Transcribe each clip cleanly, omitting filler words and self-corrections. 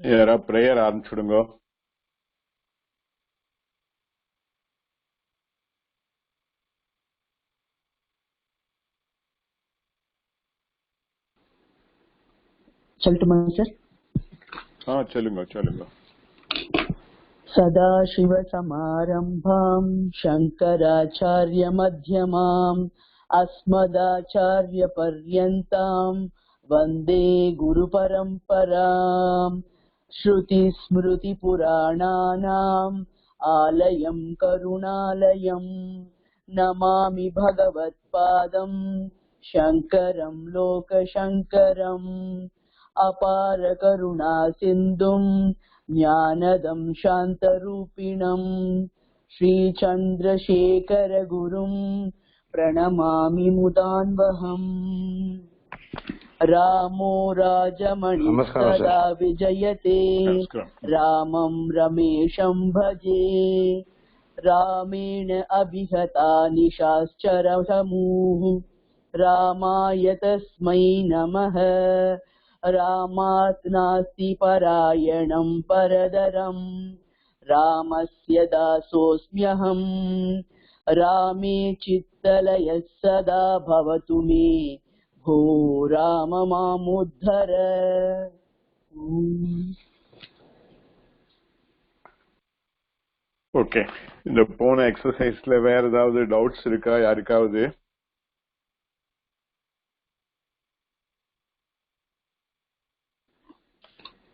யாரா பிரேயர் ஆரம்பிச்சுடுங்க. சொல்லட்டுமா சார்? சொல்லுங்க. सदाशिवसमारम्भाम् शङ्कराचार्यमध्यमाम् अस्मदाचार्यपर्यन्ताम् वन्दे गुरुपरम्पराम्. श्रुतिस्मृतिपुराणानाम् आलयम् करुणालयम् नमामि भगवत्पादम् शङ्करम् लोकशङ्करम्. अपारकरुणा सिन्धुम् ज्ञानदं शान्तरूपिणम् श्रीचन्द्रशेखरगुरुम् प्रणमामि मुदान्वहम्. रामो राजमणिः सदा विजयते रामं रमेशं भजे. रामेण अभिहता निशाश्चरसमूः रामाय तस्मै नमः. रामात् नास्ति परायणं परदरं रामस्य दासोऽस्म्यहम्. रामे चित्तलयः सदा भवतु मे भो राम मामुद्धर. ஓகே, இந்த போன எக்ஸசைஸ்ல வேற ஏதாவது டவுட்ஸ் இருக்கா யாருக்காவது?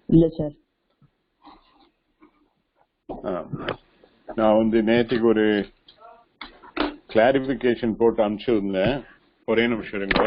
இல்ல சார். நான் நேற்றுக்கு ஒரு கிளாரிபிகேஷன் போட்டு அனுப்பிச்சிருந்தேன். ஒரே நிமிஷம் இருங்க.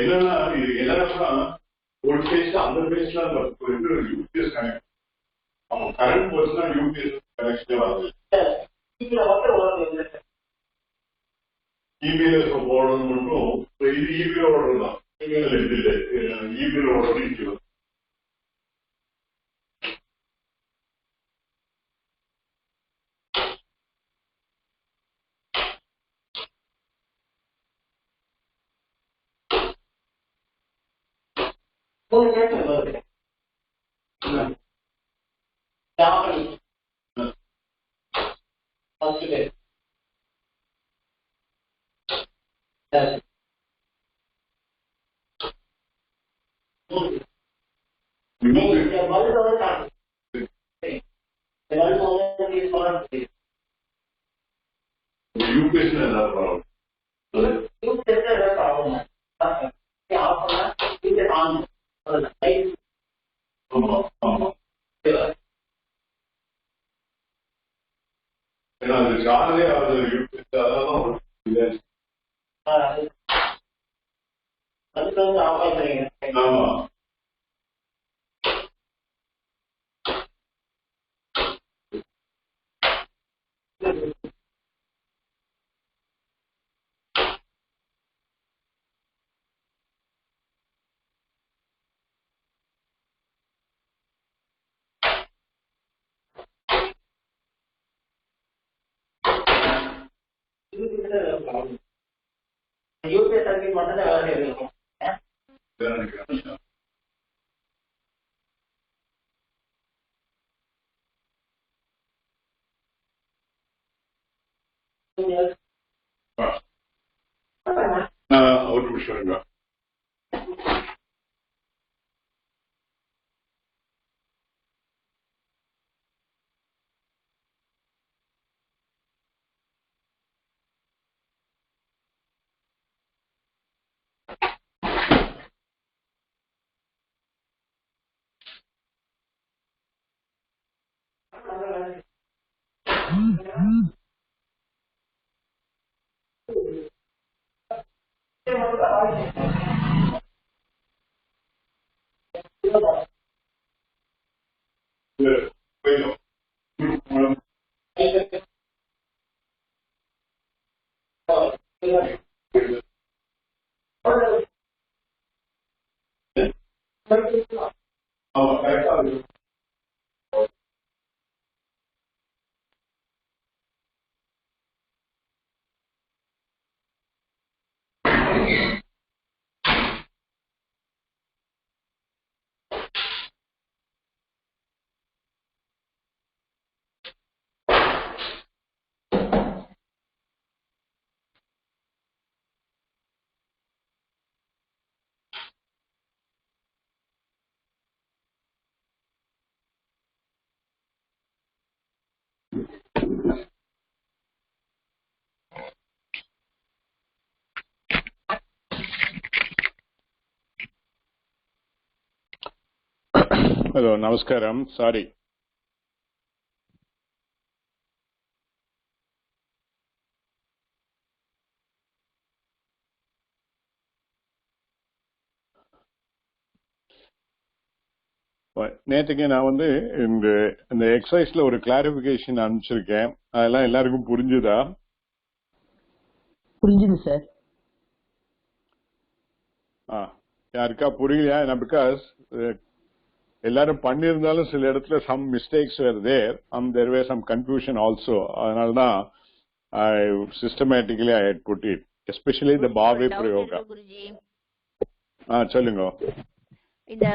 என்னன்னா இது என்னன்னா ஒரு பேஜ் அந்த பேஜ்ல யூபிஎஸ் கனெக்ட் கரண்ட் போச்சுன்னா யூபிஎஸ் கனெக்ஷனே வருது. இமெயில் போடணும் மட்டும் இது இமெயில் ஓடுறது தான். இமெயில் ஓடுறது யூபிஎஸ் அது காலையே அது யூபிஎஸ் ஆமா யூபிஎஸ் சர்வீஸ் மட்டும் தான் வேலை இருக்கும். ஒரு நிமிஷம் Hello, Namaskaram. Sorry. நேற்றுக்கு நான் இந்த எக்ஸசைஸ்ல ஒரு கிளாரிபிகேஷன் அனுப்பிச்சிருக்கேன். அதெல்லாம் எல்லாருக்கும் புரிஞ்சுதா? புரிஞ்சுது சார். யாருக்கா புரியலையா? பிகாஸ் எல்லாரும் பண்ணியிருந்தாலும் சில இடத்துல some mistakes where there and there were some confusion also. அதனாலதான் systematically I had put it, especially the பாவே பிரயோகா. சொல்லுங்க. இந்த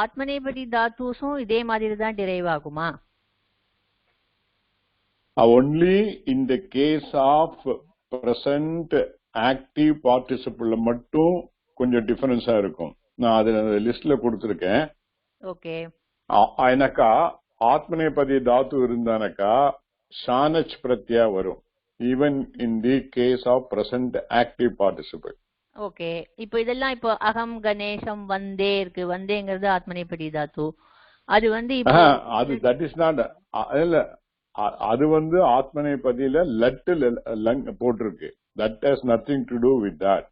ஆத்மநேபதி தாத்துஸும் இதே மாதிரி தான் டிரைவ் ஆகுமா? Only in the case of present active participle மட்டும் கொஞ்சம் டிஃபரன்ஸா இருக்கும். நான் அது லிஸ்ட்ல கொடுத்திருக்கேன். ஓகே. எனக்கா ஆத்மநேபதி தாத்து இருந்தானக்கா ஷானச் பிரத்யா வரும் even in the case of present active participle. Okay, இப்போ இதெல்லாம் இப்போ அகம் கணேசம் வந்தே இருக்கு. வந்தேங்கிறது ஆத்மநேபதி தாத்து. அது வந்து இப்போ அது தட் இஸ் நாட் இல்ல, அது வந்து ஆத்மநேபதியில லட்டு போட்டிருக்கு. That has nothing to do with that.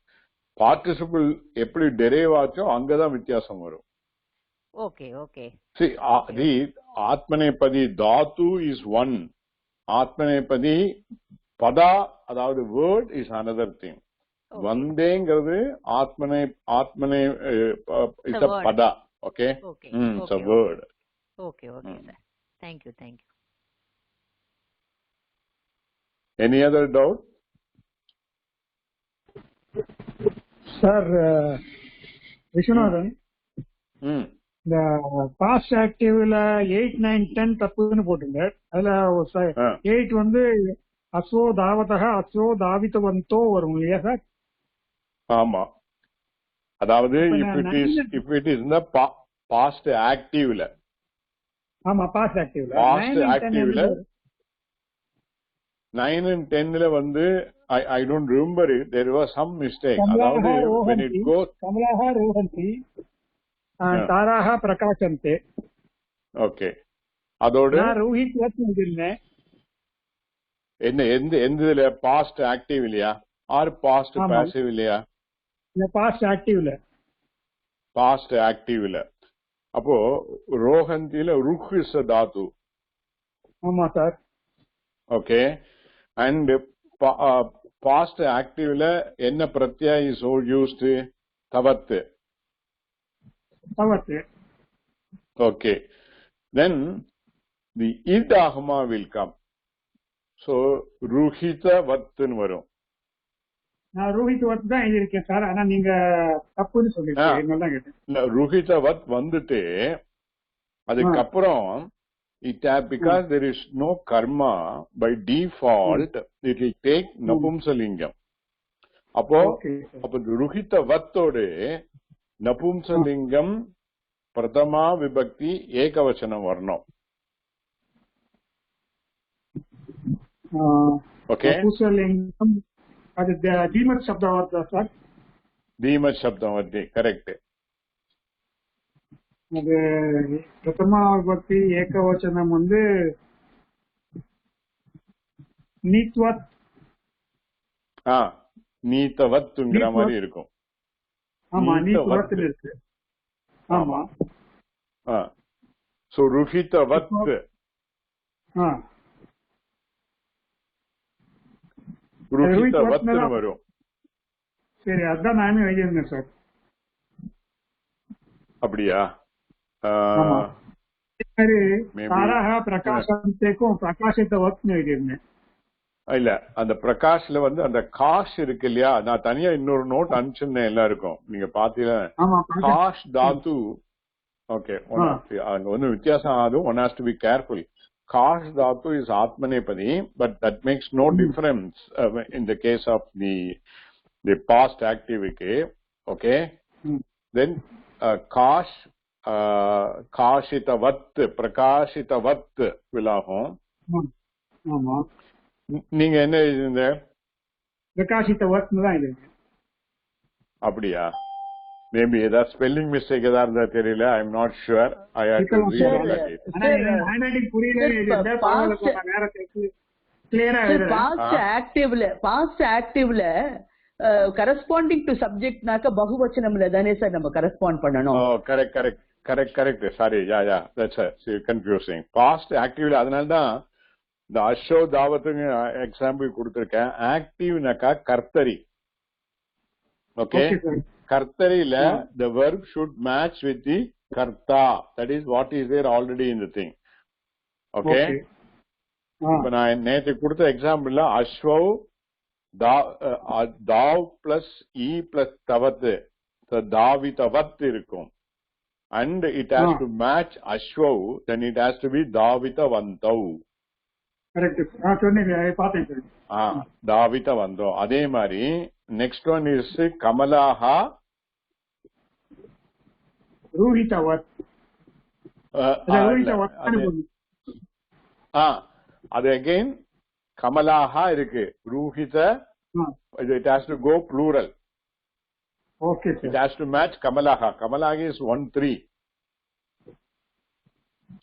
Participle எப்படி டெரைவ் ஆச்சோ அங்கதான் வித்தியாசம் வரும். Okay okay. ஆத்மநேபதி Tattva is one, ஆத்மநேபதி பதா அதாவது வேர்ட் இஸ் அனதர் திங். வந்தேங்கிறது ஆத்மனே இட்ஸ் a பதா. Okay, it's a word. Okay okay sir, thank you. Any other doubt? Sir Viswanathan, இந்த பாஸ்ட் ஆக்டிவ்ல 8, 9, 10 தப்புன்னு போட்டுங்க. அதுல 8 வந்து அஸ்வோ தாவதா அஸ்வோ தாவித்தவந்தோ வரும் இல்லையா சார்? ஆமா, அதாவது if it is in the past activeல. ஆமா, பாஸ்ட் ஆக்டிவ்ல 9 and 10ல வந்து I don't remember it, there was some mistake. அதாவது when it goes கமலாஹ ரோஹந்தி தாராஹ பிரகாசந்தே. ஓகே, அதோட நான் ரோஹித் வச்சிருந்தேன். எந்த பாஸ்ட் ஆக்டிவ் இல்லையா ஆர் பாஸ்ட் பாசிவ் இல்லையா? பாஸ்ட் ஆக்டிவ்ல அப்போ ரோஹந்தில ருக் இஸ் a தாத்து. ஆமா சார். ஓகே, அண்ட் பாஸ்ட் ஆக்டிவ்ல என்ன பிரத்யா இஸ் யூஸ்ட்? தவத். Okay, then the id agama will come. So ruhita vatnu varum. நான் ரோஹித் வத் தான் எழுதியிருக்கேன் சார், ஆனா நீங்க தப்புன்னு சொல்லிருக்கீங்க. இல்ல, ருஹித வத் வந்துட்டு அதுக்கப்புறம் because there is no karma, by default it will take napumsalingam. அப்போ ருஹித வத்தோடு நபும்சலிங்கம் பிரதமா விபக்தி ஏகவச்சனம் வரணும். ஓகே, அது தீமத் சப்தவர்த்தி சார். தீமத் சப்தவர்த்தி கரெக்ட். அது பிரதமா விபக்தி ஏகவச்சனம் வந்து நீத்வத். நீத்தவத்துங்கிற மாதிரி இருக்கும். ஆமா, நீத்வத்ல இருக்கு. ஆமா, சோ ருஹிதவத். ருஹிதவத்னு வரும். சரி, அதான் நானே எழுதியிருந்தேன் சார். அப்படியா? தாராஹ பிரகாசந்தேக்கும் பிரகாசித்தவத்னு எழுதியிருந்தேன். இல்ல, அந்த பிரகாஷ்ல வந்து அந்த காஷ் இருக்கு இல்லையா, நான் தனியா இன்னொரு நோட் அனுப்பிச்சிருந்தேன் எல்லாருக்கும், நீங்க பாத்தீங்கன்னா காஷ் தாத்து. ஓகே, அங்க ஒன்னும் வித்தியாசம் ஆகுது. One has to be careful. காஷ் தாத்து இஸ் ஆத்மநேபதி, but that makes no difference in the case of the past activity. Okay, then காஷ் காஷிதவத் பிரகாஷிதவத் விலாகும். நீங்க என்ன எழுதிருந்த? பிரகாஷிதவத்னு தான் எழுதிருக்கேன். அப்படியா? மேபி ஏதாவது ஸ்பெல்லிங் மிஸ்டேக் ஏதாவது இருந்தா தெரியல. I am not sure. I hate to read all that. Handwriting புரியல எழுதிருந்தேன். பாஸ்ட் ஆக்டிவ்ல கரஸ்பாண்டிங் டு சப்ஜெக்ட்னாக்க பகுவச்சனம்ல தானே சார் நம்ம கரஸ்பாண்ட் பண்ணணும். Correct. Sorry, yeah that's confusing. Past ஆக்டிவ்ல அதனால தான் இந்த அஷோ தாவத்துக்கு எக்ஸாம்பிள் கொடுத்திருக்கேன். ஆக்டிவ்னாக்கா கர்த்தரி. ஓகே, கர்த்தரியில the verb should match with the karta. That is what is there already in the thing. Okay, இப்ப நான் நேற்று கொடுத்த எக்ஸாம்பிள்ல அஸ்வௌ தாவ் பிளஸ் இ பிளஸ் தவத் தாவிதவத் இருக்கும். And it has to match அஸ்வௌ, then it has to be தாவிதவந்தௌ. தாவிதவந்தோ. அதே மாதிரி நெக்ஸ்ட் ஒன் இஸ் கமலாஹா அது again கமலாஹா இருக்கு. ரூஹித it has to go plural. Okay, sir. It has to match Kamalaha. Kamalaha is 1-3.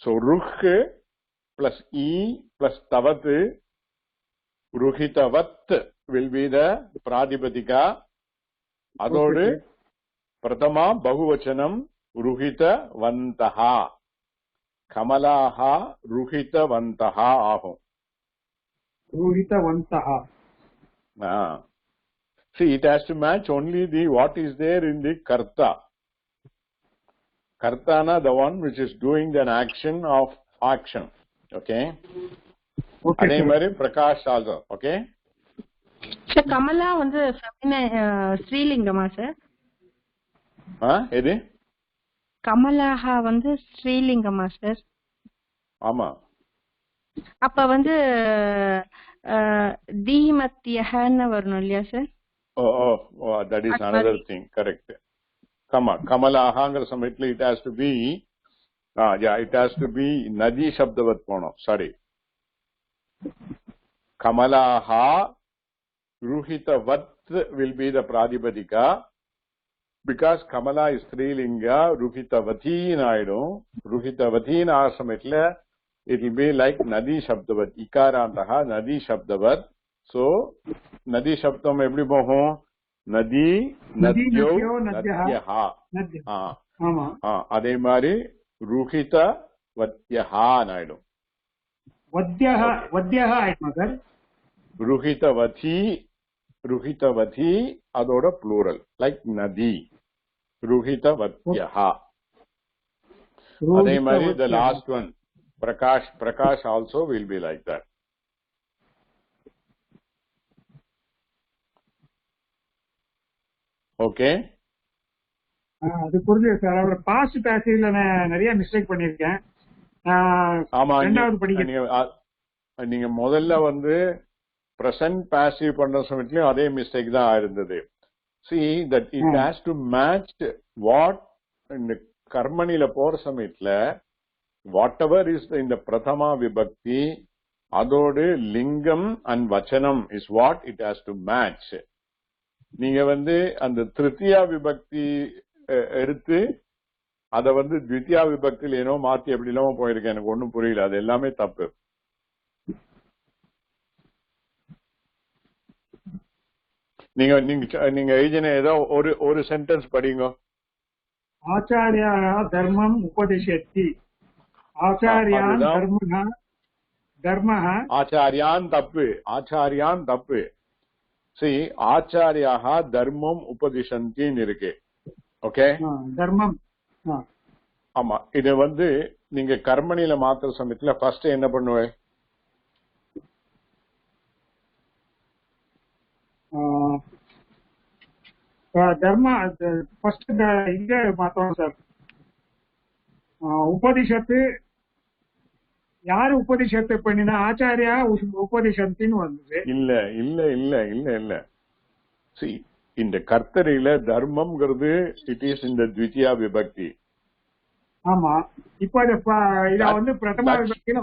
So Ruh plus E plus Tavat, Ruhitavat will be the Pradipadika. Adodu Pratama Bahuvachanam Ruhita Vantaha. Kamalaha Ruhita Vantaha ahum. Ruhita Vantaha. See, it has to match only the what is there in the karta. Kartana, the one which is doing an action of action. Okay? Okay, அதே sir. மாதிரி Prakash also. Okay? Sir Kamala வந்து ஸ்ரீலிங்கமா sir? எது? கமலாஹா வந்து ஸ்ரீலிங்கமா sir? ஆமா. அப்ப வந்து தீமத்தியஹன்னு வரணும் இல்லையா sir? Oh, that is another thing. Correct. Kamalahaங்கிற சமயத்துல it has to be it has to be nadi shabdavat போனோம். Sorry. Kamalaha Ruhitavat will be the Pradipadika because Kamala is Strilinga, Ruhitavati நாயிடும். Ruhitavati சமயத்துல it will be like nadi shabdavat. Ikarantaha nadi shabdavat. So nadi shabdam எப்படி போகும்? நதி நத்யோ நத்யஹா. அதே மாதிரி ருஹித வத்யஹா நாயிடும். வத்யஹா ஆயிடுமா sir? ருஹிதவதி அதோட plural like நதி ருஹிதவத்யஹா. அதே மாதிரி the last one Prakash also will be like that. Okay? அது புரியுது சார். அவரோட பாஸ்ட் பேசேஜ்ல நான் நிறைய மிஸ்டேக் பண்ணிருக்கேன். ஆமா, ரெண்டாவது படிக்க நீங்க முதல்ல வந்து பிரசன்ட் பாசிவ் பண்ற சமயத்திலயும் அதே மிஸ்டேக் தான் இருந்தது. See that it has to match what இந்த கர்மணில போற சமயத்துல whatever is in the prathama vibhakti அதோடு லிங்கம் and vachanam is what it has to match. நீங்க வந்து அந்த திருத்தியா விபக்தி எடுத்து அத வந்து த்வித்தியா விபக்தியில் ஏனோ மாத்தி எப்படி இல்லாம போயிருக்கேன். எனக்கு ஒண்ணும் புரியல. அது எல்லாமே தப்பு. நீங்க எழுதின ஏதோ ஒரு சென்டென்ஸ் படிங்க. ஆச்சாரியா தர்மம் உபதிஷத்தி. ஆச்சாரியான் தர்மஹ. ஆச்சாரியான் தப்பு. See, ஆச்சாரியாக தர்மம் உபதிஷந்தின்னு இருக்கு. ஓகே? தர்மம். ஆமா, இது வந்து நீங்க கர்மணில மாத்திர சமயத்துல ஃபர்ஸ்ட் என்ன பண்ணுவேன்? தர்ம ஃபர்ஸ்ட் இங்க மாத்தோம் சார். உபதிஷத்து யாரு உபதிஷத்தை பண்ணினா ஆச்சாரியா உபதிஷத்தின்னு வந்தது. இல்ல. See, இந்த கர்த்தரியில தர்மம்ங்கிறது இட் இஸ் இந்த த்வித்தியா விபக்தி. ஆமா, இப்ப இத வந்து பிரதமா விபக்தியில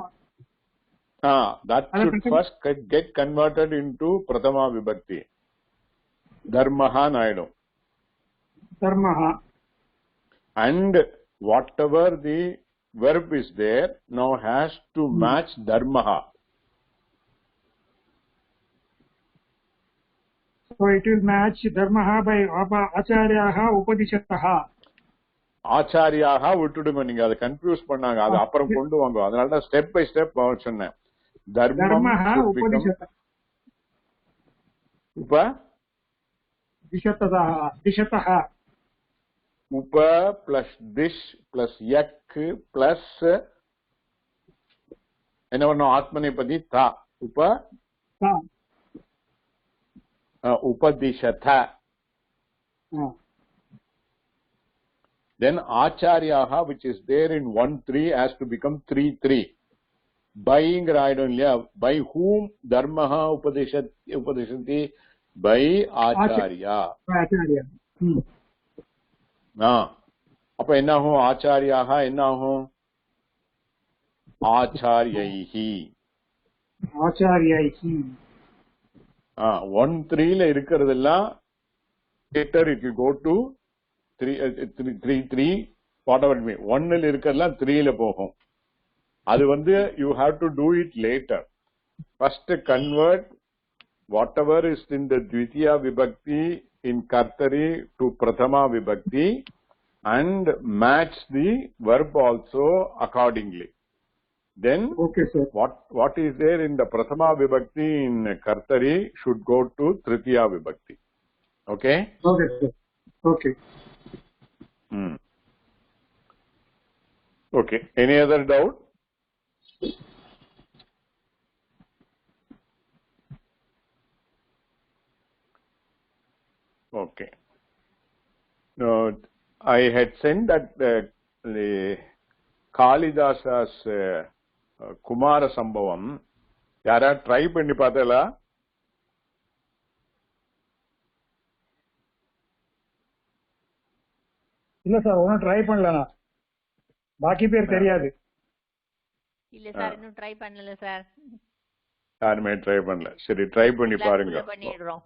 that should first get converted into prathama vibhakti. Dharmaha naidum. Dharmaha. And whatever the verb is there now has to match dharmaha. So it will match dharmaha by acharyaha upadishataha. ஆச்சாரியாக விட்டுடுங்க. நீங்க அதை கன்ஃபியூஸ் பண்ணாங்க. அது அப்புறம் கொண்டு வாங்க. அதனால step by step சொன்னேன். தர்மஹ உபதிஷத. திஷதஹ. உப பிளஸ் திஷ் பிளஸ் யக் பிளஸ் என்ன பண்ணோம்? ஆத்மநேபதி தா. உபதிஷத. Then acharyaha which is there in 1-3 has to become 3-3. By ஆயிடும் இல்லையா? By whom dharmaha upadishanti? By acharya. அப்ப என்ன ஆகும்? ஆச்சாரியாக என்ன ஆகும்? ஆச்சாரியைஹி. ஆச்சாரியாய்கி. 1-3 இருக்கிறதெல்லாம் later it will go to 3 whatever it may. 1 இருக்கிறதெல்லாம் 3 போகும். அது வந்து you have to do it later. First convert whatever is in the Dvitiya Vibhakti in Kartari to Prathama Vibhakti and match the verb also accordingly. Then Okay, sir. what is there in the Prathama Vibhakti in Kartari should go to Tritiya Vibhakti. Okay? Okay, sir. Okay. Okay. Any other doubt? Okay. No, I had sent that the Kalidasa's Kumara Sambhavam. Yara try பண்ணி பார்த்தல? இல்ல sir, ஒன்னும் try பண்ணல. பாக்கி பேர் தெரியாது. இல்ல sir, இன்னும் ட்ரை பண்ணல சார். யாருமே ட்ரை பண்ணல. சரி, ட்ரை பண்ணி பாருங்க. பண்ணிடுறோம்.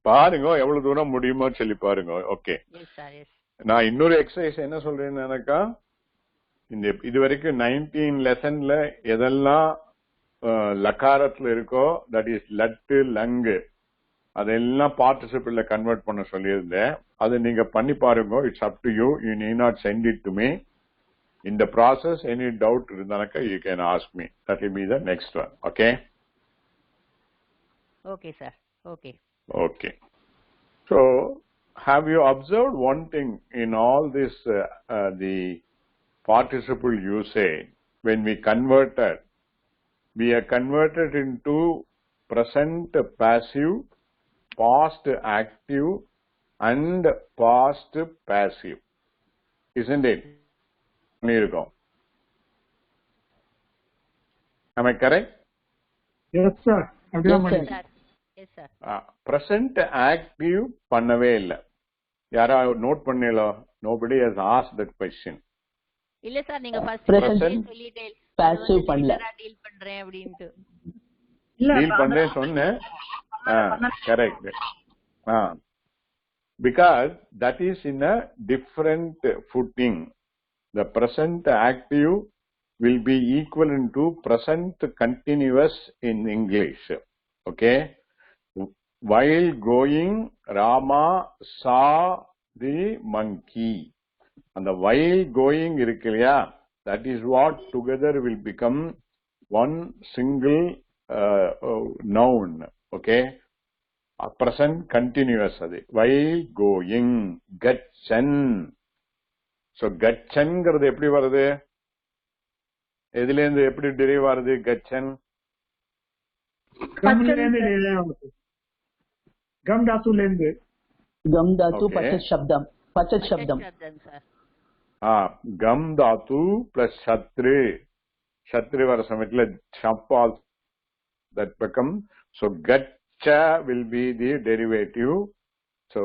பாருங்க எவ்வளவு தூரம் முடியுமோ சொல்லி பாருங்க. ஓகே. Yes sir, yes. நான் இன்னொரு எக்ஸசைஸ் என்ன சொல்றேன்னாக்கா, இந்த இது வரைக்கும் 19 லெசன்ல எதெல்லாம் லக்காரத்துல இருக்கோ, தட் இஸ் லட்டு லங்கு, அதெல்லாம் பார்ட்டிசிபிள்ல கன்வெர்ட் பண்ண சொல்லியிருந்தேன். அதை நீங்க பண்ணி பாருங்க. It's up to you. You need not send it to me. In the process, any doubt irundhanaka, you can ask me. That will be the next one. Okay? Okay, sir. Okay. Okay. So, have you observed one thing in all this, the participle usage, when we converted, we are converted into present passive, past active, and past passive. Isn't it? Am I correct? Yes, sir. Yes, sir. Yes, sir. Present active பண்ணவே இல்ல. யாரா note பண்ணீங்களோ? Nobody has asked that question. இல்ல sir, நீங்க first சொல்லிட்டே passive பண்ணல. Deal பண்றேன் அப்படினு. டீல் பண்றேன் சொன்னேன். Correct. Because that is in a different footing. The present active will be equivalent to present continuous in English. Okay? While going, Rama saw the monkey. And the while going irukkiya, that is what together will become one single noun. Okay? A present continuous. While going, Gachan. So, கச்சன்ங்கிறது எப்படி வருது? எதுல இருந்து எப்படி derive ஆகுது கச்சன்? Come தாத்துல இருந்து. Come தாத்து பச்சத் சப்தம். பச்சத் சப்தம். Come தாத்து plus சத்ரு. சத்ரு வர சமயத்துல சப்பால் that become. So, gaccha will be the derivative. So,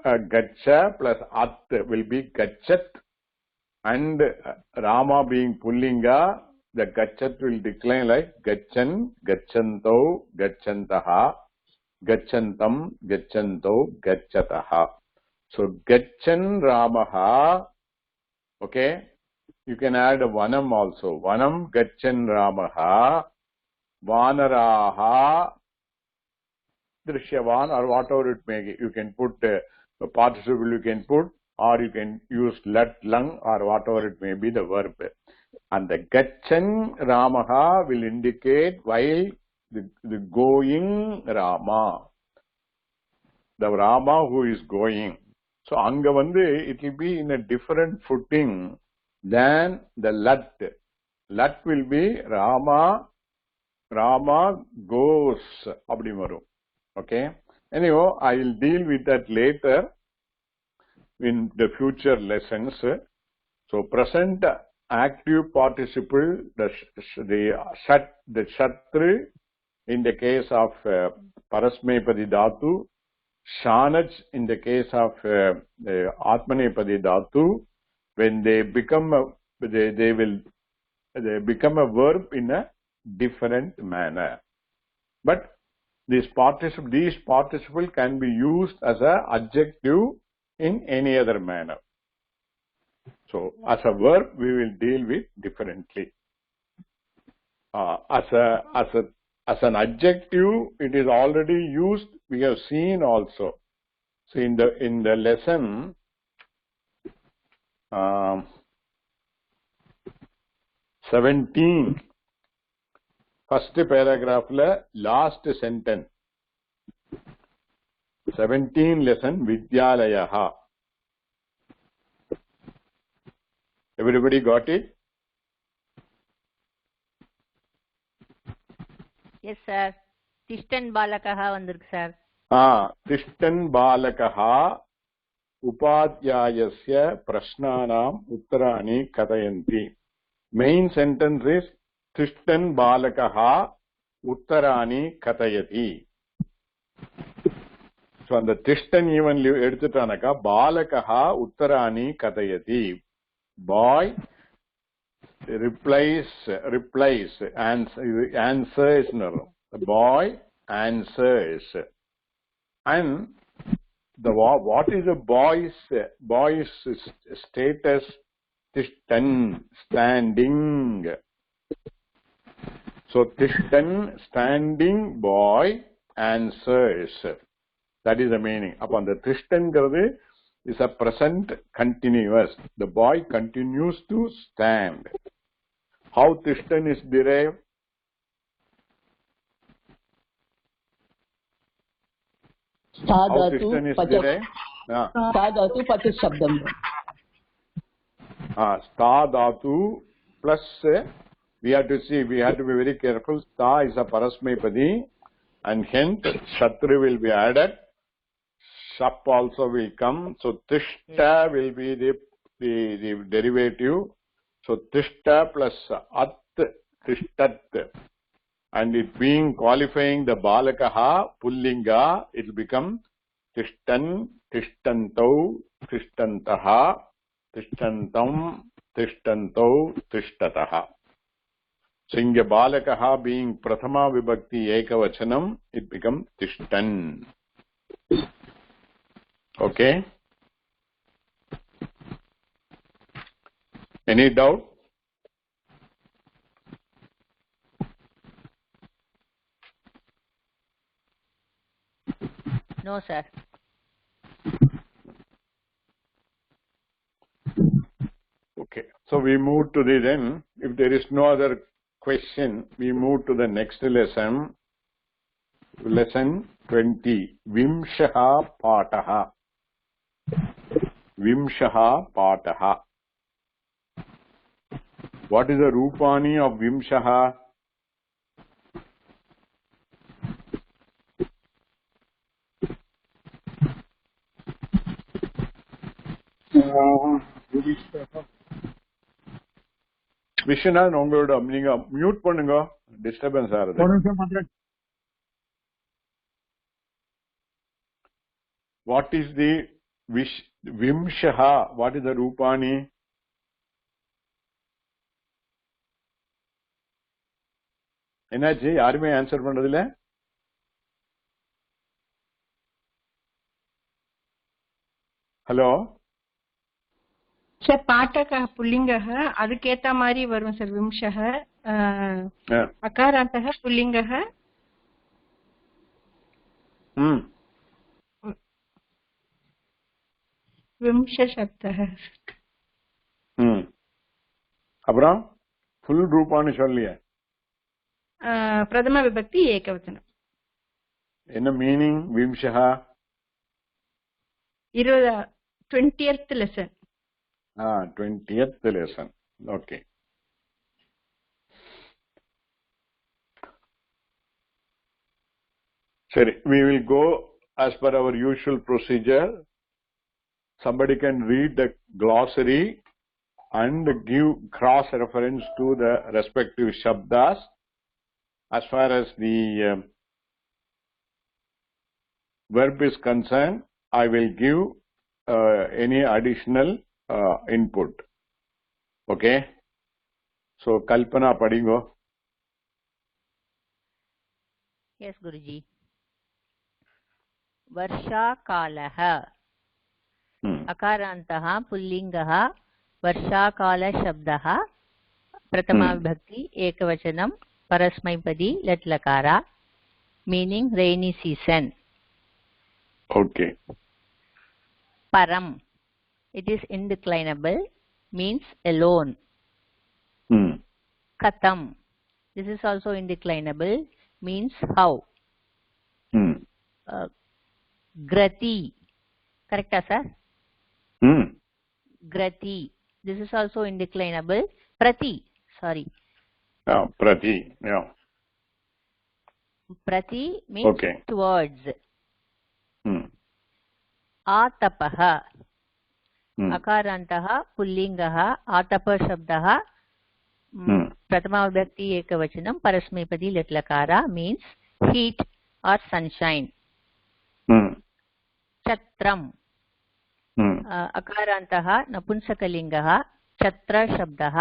Gaccha plus at will be Gachat, and Rama being Pullinga, the Gachat will decline like Gachan, Gachanto, Gachantaha, Gachantam, Gachanto, Gacchataha. So Gachan Ramaha. Okay, you can add a Vanam also. Vanam Gachan Ramaha, Vanaraha, Drishyavan, or whatever it may be. You can put a participle, you can put, or you can use lat lung, or whatever it may be the verb. And the Gachan Ramaha will indicate while the going Rama. The Rama who is going. So anga vandu it will be in a different footing than the lat. Lat will be Rama goes அப்படி வரும். Okay. Anyhow, I will deal with that later in the future lessons. So, present active participle, the shatru in the case of Parasmepadi Dhatu, Shanach in the case of Atmanepadi Dhatu, when they become, they will they become a verb in a different manner. But these participle can be used as a adjective in any other manner. So as a verb we will deal with differently. As an adjective it is already used, we have seen also. So in the lesson 17 first paragraph la last sentence 17 lesson Vidyalayah. Everybody got it? Yes sir. Tishtan balakah vandirukku sir. Tishtan balakah upadhyayasya prashnanam uttarani katayanti. Main sentence is Tishtan balakah uttarani katayati. So அந்த Tishtan even எடுத்துட்டானக்கா balakah uttarani katayati. Boy replies answers. The boy answers. And what is a boy's status? Tishtan, standing. So Tishtan, standing boy answers. That is the meaning. Upon the Tishtan is a present continuous. The boy continues to stand. How Tishtan is derived? How Tishtan is derived? Sta dhatu pachas shabdam. Sta dhatu plus we have to be very careful. Sta is a parasmaipadi and hence shatru will be added. Shap also will come. So tishta will be the derivative. So tishta plus at tishtat. And it being qualifying the balakaha pullinga, it will become tishtan, tishtantau, tishtantaha, tishtantam, tishtantau, tishtataha. So in the balakaha being prathama vibhakti ekavachanam, it becomes tishtan. Okay? Any doubt? No sir. Okay. So we move to the then. If there is no other question, we move to the next lesson. Lesson 20. Vimshaha Pataha. Vimshaha Pataha. What is the Rupani of Vimshaha? Vishwanath, உங்களோட நீங்க mute பண்ணுங்க, disturbance ஆகுது. What is the Vimshaha? What is the Rupani? என்னாச்சு, யாருமே answer பண்றது இல்ல? Hello sir, பாட்டக புல்லிங்கக அதுக்கேத்த மாதிரி வரும் சார். விம்சக அகாராந்தக புல்லிங்கக விம்ச சப்தக. அப்புறம் ஃபுல் ரூபான்னு சொல்லியே. பிரதம விபக்தி ஏகவச்சனம். என்ன meaning விம்சஹா? 20th lesson. 20th lesson. Okay. Sorry, we will go as per our usual procedure. Somebody can read the glossary and give cross reference to the respective shabdas. As far as the verb is concerned, I will give any additional input. Okay. So Kalpana padingo. Yes, Guruji. Varshakalah. अकारान्तः पुल्लिङ्गः वर्षाकालशब्दः प्रथमाविभक्ति एकवचनं परस्मैपदी लट्लकारा meaning rainy season. Okay. Param, it is indeclinable, means alone. Katam, this is also indeclinable, means how. Grati, correct sir? Grati, this is also indeclinable. Prati, sorry. Prati, yeah. Prati means towards. Atapaha, अकारान्तः पुल्लिङ्गः आतप शब्दः प्रथमाविभक्ति एकवचनं परस्मैपदी लट्लकारा means heat और sunshine. छत्रम, अकारान्तः नपुंसकलिङ्गः छत्र शब्दः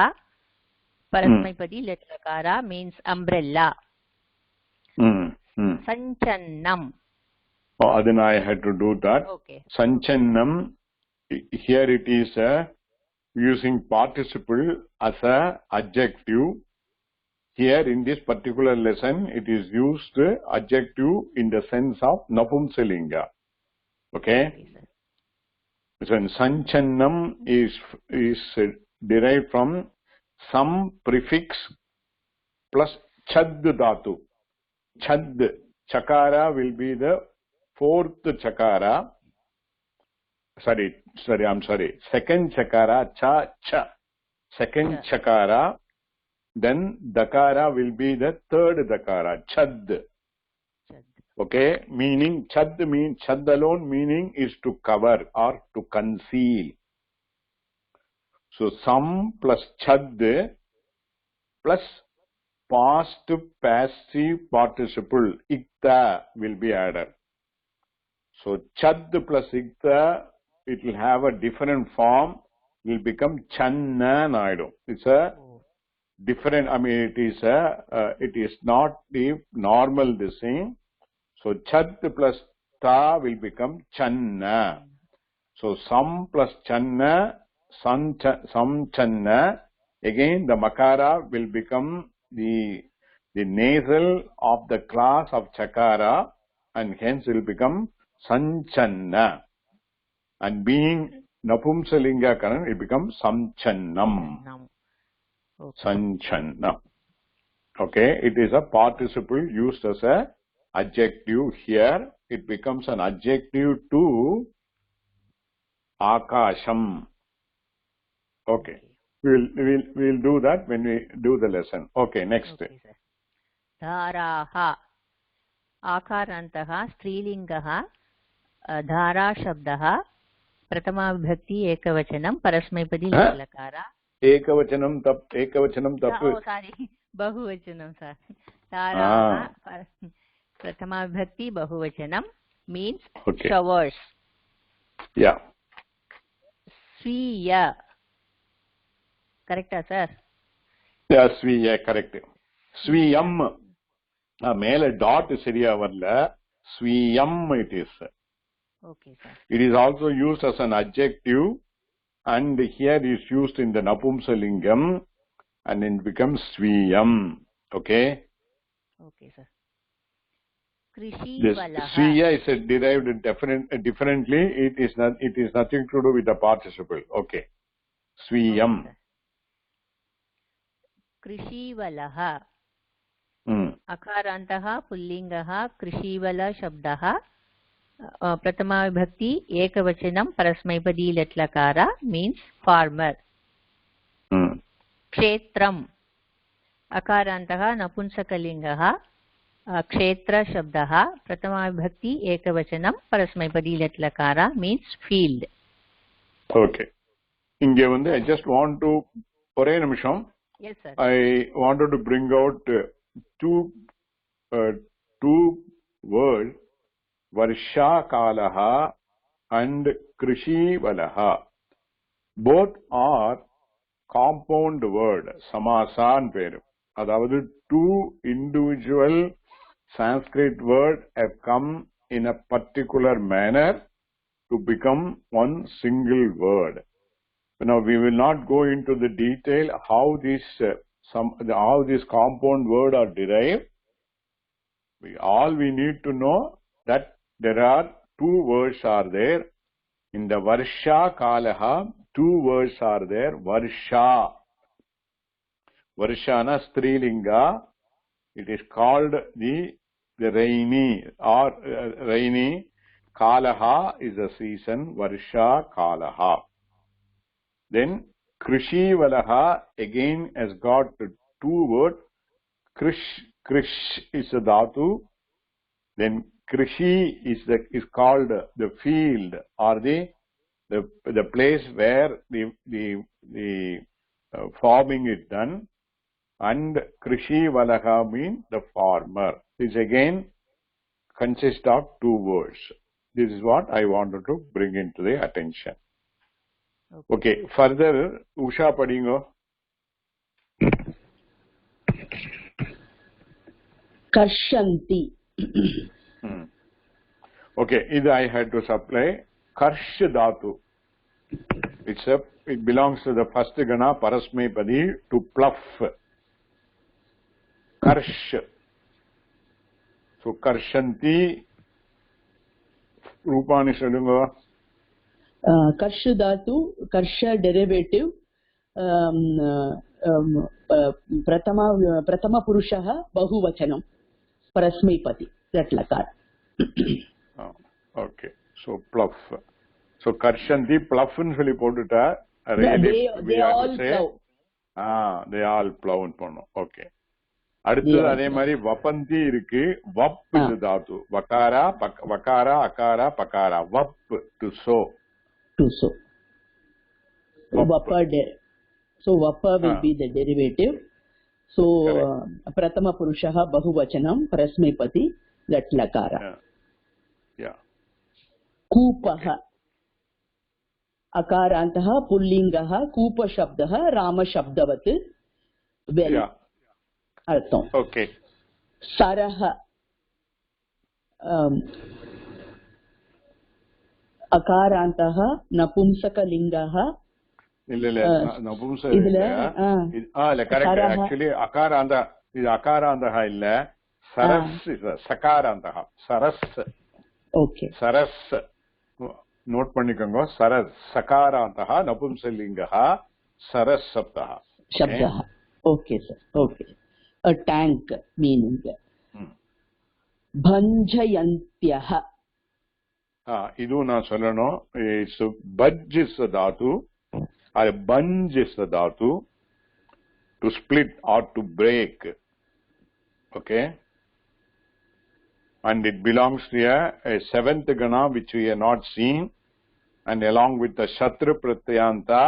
परस्मैपदी लट्लकारा मीन्स अम्ब्रेला. संचन्नम, then I had to do that. Okay. Sanchannam, here it is using participle as a adjective. Here in this particular lesson, it is used adjective in the sense of napumsalinga. Okay? So Sanchannam is derived from some prefix plus chad dhatu. Chad, chakara will be the fourth chakara. I'm sorry. Second chakara, cha. Second chakara. Then dakara will be the third dakara, chad. Okay, meaning chad alone meaning is to cover or to conceal. So some plus chad plus past passive participle ikta will be added. So chad plus ikta, it will have a different form, will become channa naidu. It's a different, it is not the normal this thing. So chad plus ta will become channa. So sam plus channa, sam channa. Again the makara will become the nasal of the class of chakara, and hence it will become sanchanna. And being napumsalinga karan, it becomes samchannam. Sanchanna. Okay, it is a participle used as a adjective here. It becomes an adjective to akasham. Okay, we'll do that when we do the lesson. Okay, next. Okay, sir. Dharaha, आकारान्तः स्त्रीलिङ्गः धारा शब्दः प्रथमाविभक्ति एकवचनं परस्मैपदी लट्लकारा. एकवचनं तप्पु. सारी बहुवचनं sir. धाराः प्रथमाविभक्ति बहुवचनं means showers. Yeah. स्वीय, correct sir? Yeah, स्वीय correct. स्वीयम, மேல dot சரியா வரல. ஸ்வீயம் it is. Okay, sir. It is also used as an adjective, and here is used in the napumsalingam, and it becomes swiyam. Okay? Okay, sir. Krishi This valaha. swiya is derived differently. It is nothing to do with the participle. Okay. Swiyam. Okay, krishi valaha. अकारान्तः पुल्लिङ्गः Krushival शब्दः प्रथमाविभक्ति एकवचनं परस्मैपदी लट्लकारा means farmer. क्षेत्रम् अकारान्तः नपुंसकलिङ्गः क्षेत्र शब्दः प्रथमाविभक्ति एकवचनं परस्मैपदी लट्लकारा मीन्स फील्ड. Okay. இங்கே வந்து I just want to ஒரே நிமிஷம். Yes sir. I wanted to bring out two words, Varsha Kalaha and Krishi Valaha. Both are compound word samasan peru. Adavadhu two individual Sanskrit word have come in a particular manner to become one single word. Now we will not go into the detail how these compound word are derived. All we need to know that there are two words are there. In the Varsha Kalaha, two words are there. Varsha. Varshana Strilinga. It is called the rainy or rainy. Kalaha is a season. Varsha Kalaha. Then Krishi Valaha again has got two words. Krish is a dhatu. Then Krishi is called the field or the place where the farming is done, and Krishi Valaha means the farmer. This again consists of two words. This is what I wanted to bring into the attention. Okay, further Usha padingo. Karshanti. Okay, either I had to supply Karsh Dhatu. It belongs to the first Gana Parasmepadi to pluff. Karsh. So Karshanti. Rupani Sadunga. Karsh Dhatu, Karsha derivative. Pratama Purushaha Bahuvachanam. Parasmepadi. That lakar. Okay, so pluff. So Karshanti pluff nu solli potuta. They all plow. They all plow ponnom. Okay. அடுத்தது அதே மாதிரி வபந்தி இருக்கு. வப் இது தாத்து. வகாரா Akara பகாரா. வப் to sow. To sow. So vapa will be the derivative. So pratama purushaha bahuvachanam parasmepadi, that lakara. Yeah. Kupaha akarantaha pullingaha kupa shabdaha rama shabdavat well. Yeah. Artham. Okay. Saraha akarantaha napumsakalingaha. இல்ல நபும்சக இல்ல correct. Actually அகாராந்தா இது அகாராந்தகா இல்ல, சரஸ் சகாராந்தகா. சரஸ். Okay. சரஸ் note பண்ணிக்கோங்க. சரஸ் சகாராந்தகா நபும்சலிங்கா சரஸ் சப்தஹ. சப்தஹ. Okay sir. Okay. a tank meaning. Bhanjayantyah. ಇದು ನಾನು சொல்லணும். It's bajj is the dhatu or banj is the dhatu, to split or to break. Okay, and it belongs to a seventh gana which we have not seen, and along with the shatra pratyanta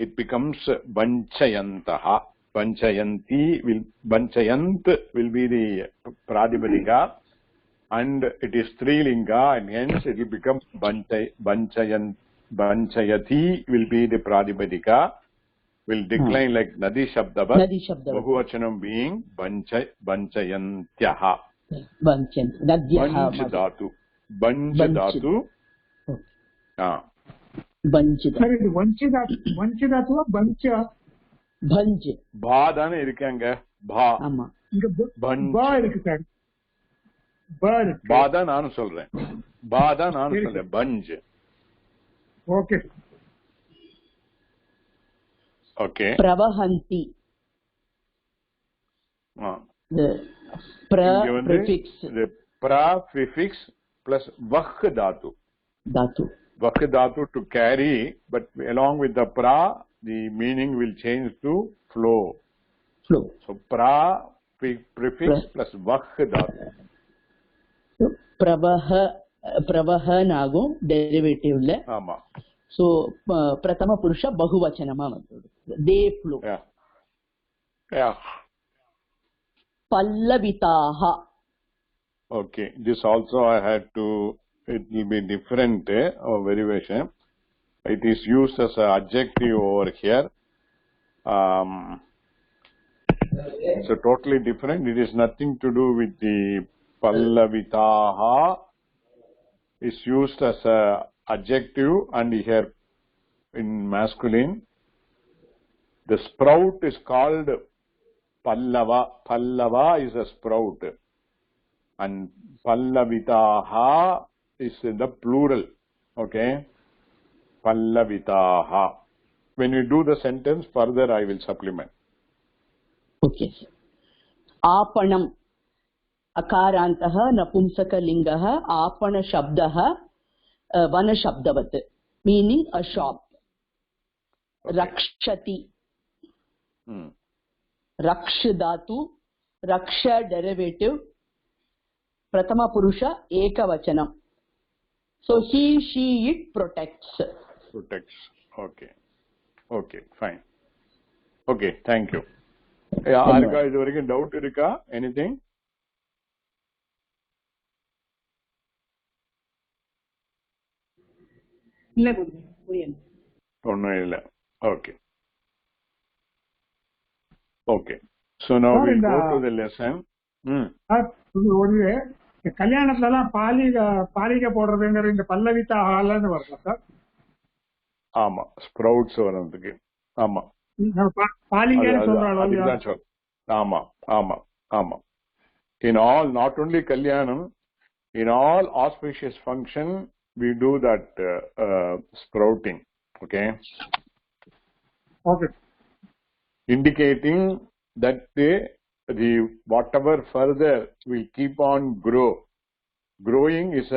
it becomes banchayantaha. Banchayant will be the pradipadika, and it is strilinga, and hence it will become banchayati will be the pradipadika, will decline like nadi shabdava. Bahuvachanam being banchayantyaha. Banch dhatu. Banch dhatu. வஞ்சிதாத்துவா Punjab punch பா தானே இருக்காங்க. பா. ஆமா, இங்க பா இருக்கு sir. பா தான் நானும் சொல்றேன். பஞ்ச். ஓகே. ஓகே. பிரவஹந்தி. prefix plus vah dhatu. Vah dhatu to carry, but along with the pra, the meaning will change to flow. So pra prefix plus vah dhatu. So pravaha nagum derivative la. Ama. So prathama purusha bahuvachanama vandu. They flow. Yeah. Pallavitaha. Okay, this also I had to, it will be different derivation. It is used as an adjective over here. So totally different. It is nothing to do with the pallavitaha. Is used as a adjective, and here in masculine. The sprout is called pallava. Pallava is a sprout, and pallavitaha is in the plural. Okay, pallavitaha. When you do the sentence further, I will supplement. Okay. Aapanam अकारान्तः नपुंसकलिङ्गः आपण शब्दः one शब्दवत् meaning a shop. रक्षति रक्ष धातु रक्ष derivative प्रथम पुरुष एकवचनम. So he she it protects. Okay, fine. Okay, thank you. யாருக்கா இது வரைக்கும் டவுட் இருக்கா? எனிதிங்? இல்ல புரியல. ஒண்ணும் இல்ல. Okay. So now we go to the lesson. ஒரு கல்யாணத்துல எல்லாம் பாலிகை போடுறதுங்கிற இந்த பல்லவித்தா ஹாலன்னு வரலாம் சார். ஆமா, ஸ்ப்ரவுட்ஸ் வரதுக்கு. ஆமா, பாலிகைன்னு சொல்றாங்க. ஆமா. In all, not only kalyanam, in all auspicious function we do that sprouting. Okay, indicating that the whatever further will keep on growing is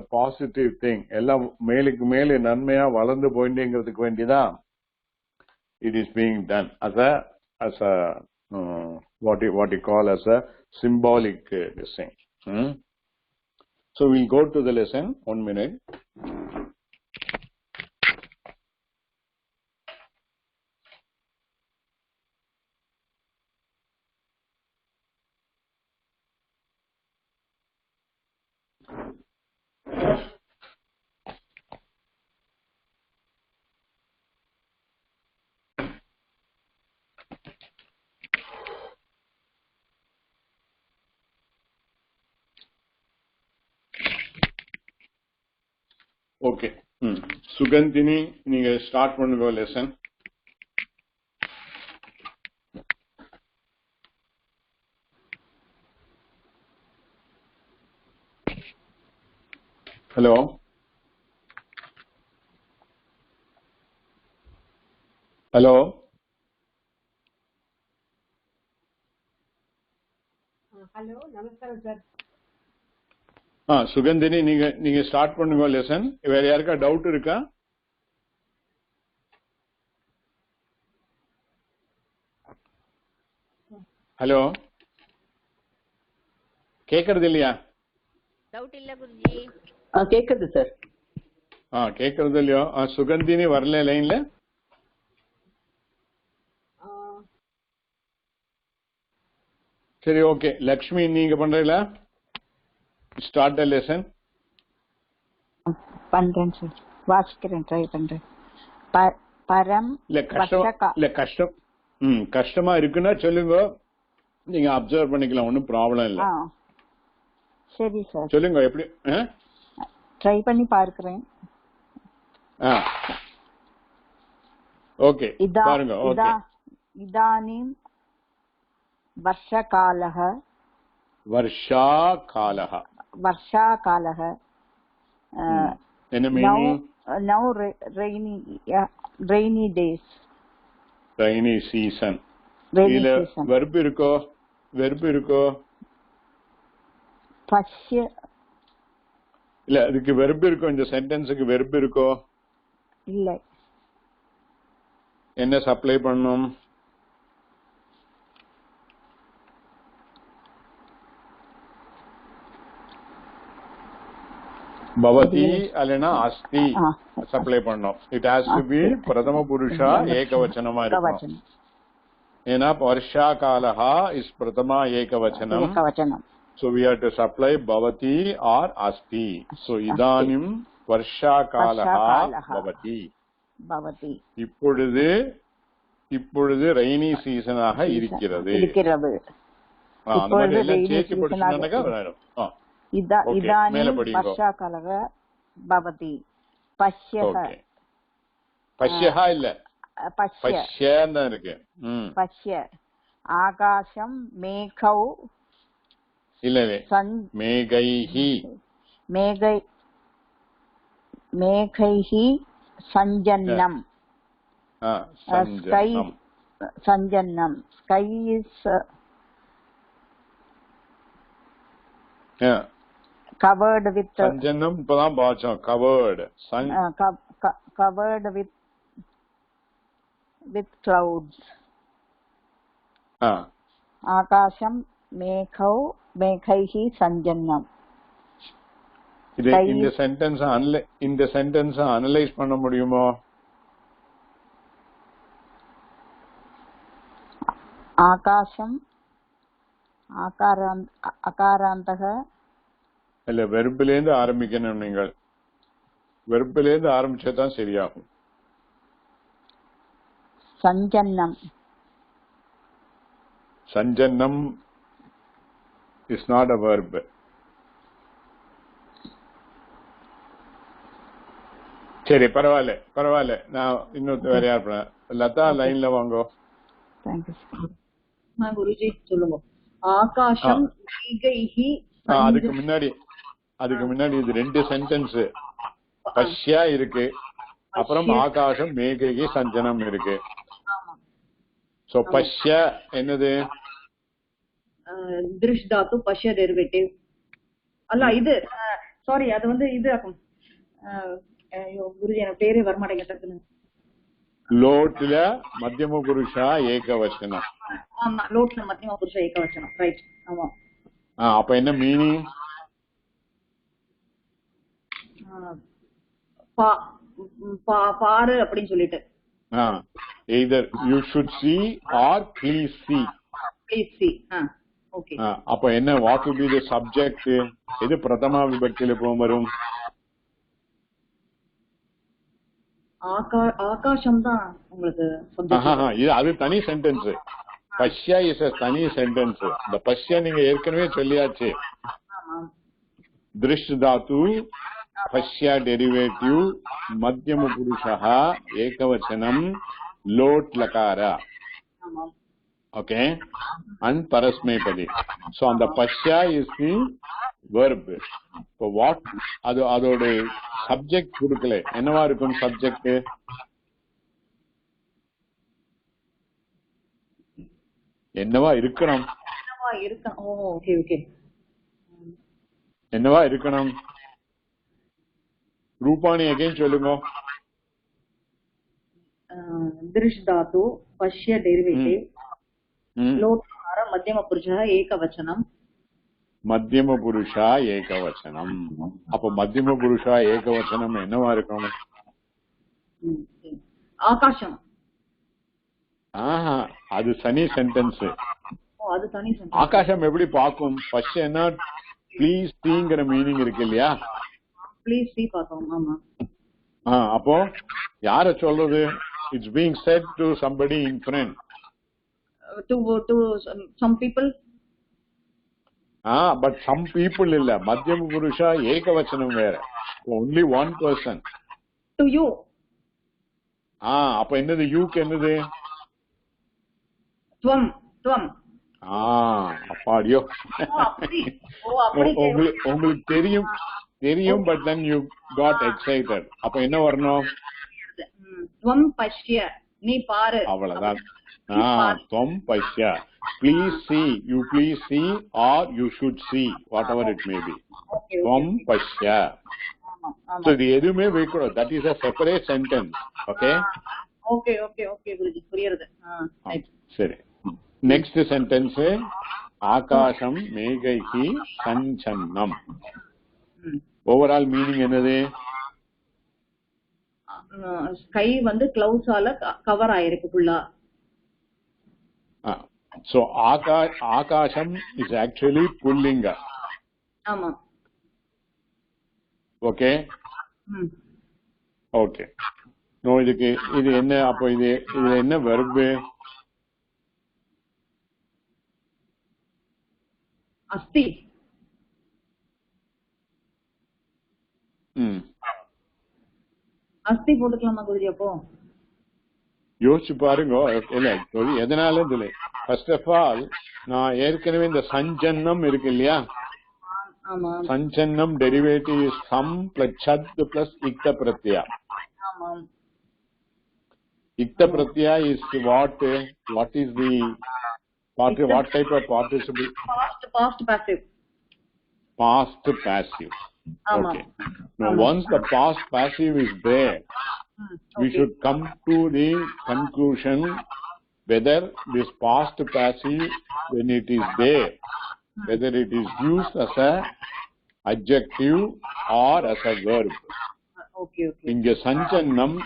a positive thing. எல்லாம் மேலுக்கு மேலே நன்மையா வளர்ந்து போயிட்டேங்கிறதுக்கு வேண்டிதான் it is being done as a what you call as a symbolic thing. So we'll go to the lesson. 1 minute. Okay. Suganthini, நீங்க start பண்ணுங்க lesson. Hello நமஸ்காரம் sir. Suganthini, நீங்க ஸ்டார்ட் பண்ணுங்க லெசன். வேற யாருக்கா டவுட் இருக்கா? ஹலோ, கேக்குறது இல்லையா? டவுட் இல்ல குருஜி. கேக்குது சார். கேக்குறது இல்லையோ? சுகந்தினி வரல லைன்ல. சரி, ஓகே. லக்ஷ்மி, நீங்க பண்றீங்களா? Start the lesson. பண்றேன் சார், வாசிக்கிறேன், ட்ரை பண்றேன். பரம் கஷ்டமா இருக்குன்னா சொல்லுங்க, நீங்க அப்சர்வ் பண்ணிக்கலாம், ஒன்னும் ப்ராப்ளம் இல்ல. சரி சார், சொல்லுங்க. எப்படி ட்ரை பண்ணி பார்க்கிறேன். ஓகே, பாருங்க. Okay. இதானீம் वर्षाकालः now rainy days, rainy season. இதுல verb இருக்கோ? பஷ்ய இல்ல, அதுக்கு verb இருக்கோ? இந்த சென்டென்ஸுக்கு verb இருக்கோ? இல்ல. என்ன சப்ளை பண்ணணும்? பவதி அல்லனா அஸ்தி சப்ளை பண்ணோம். இட் ஹாஸ் டு பி பிரதம புருஷா ஏகவச்சனமா இருக்கும். ஏன்னா வர்ஷா காலஹா இஸ் பிரதமா ஏகவச்சனம். So we have to supply bhavati or asti. So idanim varsha kalaha bhavati. பவதி. இப்பொழுது ரெய்னி சீசனாக இருக்கிறது. இதானீம் வர்ஷாகாலः பவதி. பஷ்யः பஷ்யஹா இல்ல பஷ்யன்னு இருக்கு. பஷ்ய. ஆகாசம் மேகௌ இல்லவே மேகைஹி மேகைஹி சஞ்சன்னம். ஸ்கை சஞ்சன்னம். Sky is covered with sanjannam இப்பதான் பார்த்தோம். covered with clouds. ஆகாசம் மேகைஹி சஞ்சன்னம். இந்த சென்டென்ஸ் அனலைஸ் பண்ண முடியுமோ? ஆகாசம் அகாராந்தக இல்ல வெர்பிலேருந்து ஆரம்பிக்கணும். நீங்கள் வெர்பிலேருந்து ஆரம்பிச்சதான் சரியாகும். சஞ்சன்னம் இஸ் நாட் அ வெர்ப். சரி பரவாயில்ல. நான் இன்னொரு வேற யார் பண்ண லதா லைன்ல வாங்கோ. குருஜி சொல்லுங்க. ஆகாசம் அதுக்கு முன்னாடி இது ரெண்டு சென்டென்ஸ். பஷ்யா இருக்கு, அப்புறம் ஆகாசம் மேகைகி சஞ்சனம் இருக்கு. சோ பஷ்ய என்னது? திருஷ் தாத்து பஷ்ய டெரிவேட்டிவ் அல்ல இது. சாரி அது வந்து இது ஆகும். குருஜி எனக்கு பேரே வரமாட்டேங்க. லோட்ல மத்தியம புருஷா ஏகவச்சனம். ஆமா லோட்ல மத்தியம புருஷா ஏகவச்சனம். ரைட். ஆமா. அப்ப என்ன மீனிங்? பாரு அப்படின்னு சொல்லிட்டு either you should see or please see. Okay. அப்ப என்ன what will be the subject? இது பிரதமா விபக்தியில வரும். ஆகாசம் தான் உங்களுக்கு சப்ஜெக்ட். அது தனி சென்டென்ஸ். பஷ்யா இஸ் a தனி சென்டென்ஸ். இந்த பஷ்யா நீங்க ஏற்கனவே சொல்லியாச்சு. திருஷ் தாத்து பஷ்யா டெரிவேட்டிவ் மத்தியம புருஷா ஏகவச்சனம் லோட் லகாரா. ஓகே. அண்ட் பரஸ்மைபதி. சோ அந்த பஷ்யா இஸ் தி வெர்ப். இப்போ வாட் அதோட சப்ஜெக்ட் கொடுக்கல. என்னவா இருக்கும் சப்ஜெக்ட்? என்னவா இருக்கணும்? என்னவா இருக்கணும்? ரூபாணி அகைன் சொல்லுங்க. திருஷ் தாத்து பஷ்ய டெரிவேட்டிவ் லோட் லகார மத்தியம புருஷா ஏகவச்சனம். மத்தியம புருஷா ஏகவச்சனம். அப்ப மத்தியம புருஷா ஏகவச்சனம் என்னவா இருக்கணும்? ஆகாசம். அது தனி சென்டென்ஸ். ஆகாசம் எப்படி பார்க்கும்? ஃபர்ஸ்ட் என்ன ப்ளீஸ் சீங்கிற மீனிங் இருக்கு இல்லையா? ப்ளீஸ் சீ பார்க்கும். ஆமா. அப்போ யார சொல்றது? It's being set to somebody in front. to some people. but some people இல்ல. மத்தியம புருஷா ஏகவச்சனம் வேற. only one person. to you. அப்ப என்னது? யூக்கு என்னது? துவம். அப்பாடியோ. உங்களுக்கு தெரியும் but then you got excited. அப்ப என்ன வரணும்? துவம் பஷ்ய நீ பாரு. அவ்வளவுதான். துவம் பஷ்ய. Please see. You please see or you should see. Whatever it may be. துவம் பஷ்ய. So இது எதுவுமே வைக்கூடாது. That is a separate sentence. Okay? Okay Guruji புரியுது. சரி. நெக்ஸ்ட் சென்டென்ஸ் ஆகாசம் மேகைஹி சஞ்சன்னம். ஓவரால் மீனிங் என்னது? ஸ்கை வந்து கிளவுட்ஸால கவர் ஆயிருக்கு ஃபுல்லா. சோ ஆகாசம் இஸ் ஆக்சுவலி புல்லிங்க. ஆமா. ஓகே. நோ இதுக்கு இது என்ன? அப்போ இதுல என்ன வெர்பு? அஸ்தி. அஸ்தி போட்டுக்கலாமா குருஜி? அப்போ யோசிச்சு பாருங்க. இல்ல எதனால இதுல ஃபர்ஸ்ட் ஆஃப் ஆல் நான் ஏற்கனவே இந்த சஞ்சன்னம் இருக்கு இல்லையா, சஞ்சன்னம் டெரிவேட்டிவ் இஸ் சம் பிளஸ் சத் பிளஸ் இக்த பிரத்யா. இக்த பிரத்யா is what is the what type of participle? past passive. Past passive. Okay. Now once the past passive is there, we should come to the conclusion whether this past passive, when it is there, whether it is used as a adjective or as a verb. Okay. இங்க சஞ்சன்னம்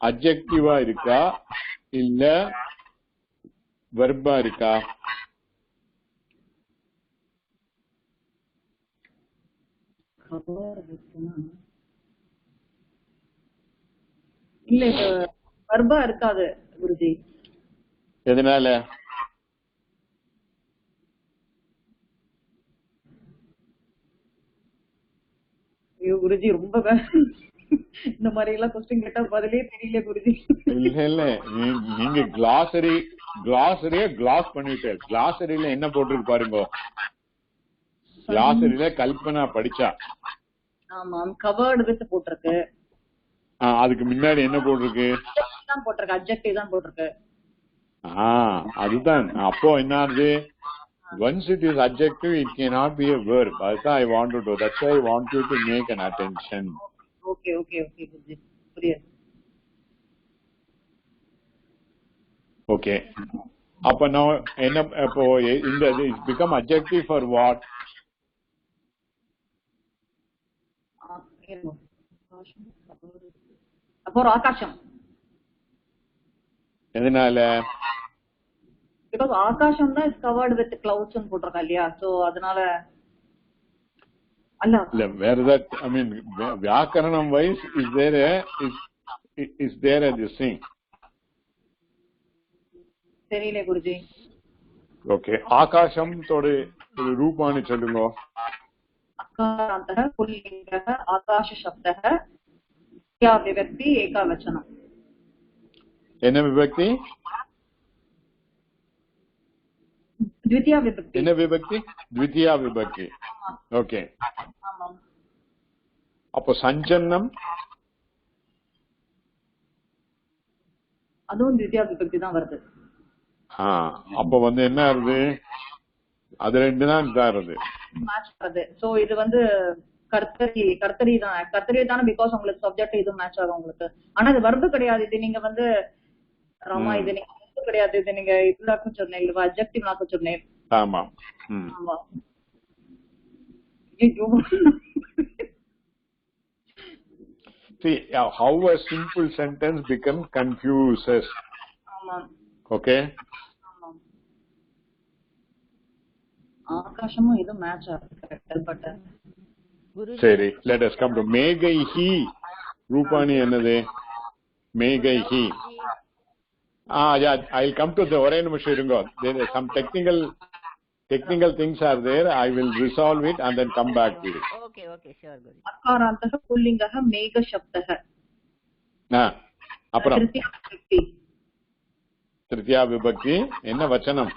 அட்ஜெக்டிவா இருக்கா இல்ல வெர்பா இருக்கா? இல்ல வெர்பா இருக்காது குருஜி. எதனால? ஐயோ குருஜி, ரொம்ப இந்த மாதிரி எல்லாம் क्वेश्चन கேட்டா பதிலே தெரியல குருஜி. இல்ல நீங்க கிளாஸரியே கிளாஸ் பண்ணிட்டு கிளாஸரியில என்ன போட்டிருக்கு பாருங்க. கிளாஸரியில கல்பனா படிச்சா ஆமா கவர்ட் வித் போட்டிருக்கு. அதுக்கு முன்னாடி என்ன போட்டிருக்கு? அட்ஜெக்டிவ் தான் போட்டிருக்கு. அதுதான். அப்போ என்ன ஆகுது? Once it is adjective, it cannot be a verb. That's why I want to do. That's why I want you to make an attention. Okay. புரியுது. Okay. அப்ப now என்ன? அப்போ இந்த it become adjective for what? அப்போ ஆகாசம். எதனால? because ஆகாசம் தான் is covered with clouds ன்னு போட்டிருக்கா இல்லையா, சோ அதனால அல்ல where that, I mean வியாக்கரணம் wise is there a this thing. தெரியல குருஜி. ஓகே. ஆகாசம் தோட ரூபானி சொல்லுங்க. அகாராந்தः புல்லிங்கः ஆகாஷ சப்தः த்வித்யா விபக்தி ஏகவச்சனம். என்ன விபக்தி? த்வித்யா விபக்தி. என்ன விபக்தி? த்வித்யா விபக்தி. ஓகே. அப்போ சஞ்சன்னம் அதுவும் த்வித்யா விபக்தி தான் வருது. அப்ப என்ன ஆகுது? அது ரெண்டு தான் வருது. மேட்ச் வருது. சோ இது கர்த்தரி தானே, பிகாஸ் உங்களுக்கு சப்ஜெக்ட் இது மேட்ச் ஆகும் உங்களுக்கு. ஆனா இது வர்பு கிடையாது. இது நீங்க ராமா இது நீங்க வர்பு கிடையாது. இது நீங்க இதுலாக்கும் சொன்னேன் இல்லவா, அட்ஜெக்டிவ் லாக்கும் சொன்னேன். ஆமா. ஆமா. See how a simple sentence becomes confuses. ஆமா. Okay. ஆகாசமும் இது மேட்ச் ஆகுது கரெக்ட். பட் சரி, let us come to மேகைஹி. ரூபானி என்னது? மேகைஹி. I'll come to the ஒரே நிமிஷம் இருங்க. There is some technical things are there. I will resolve it and then come back to it. Okay, sure Guru. அகாராந்தः புல்லிங்கः மேக சப்தः. அப்புறம் திருத்தியா விபக்தி என்ன வச்சனம்?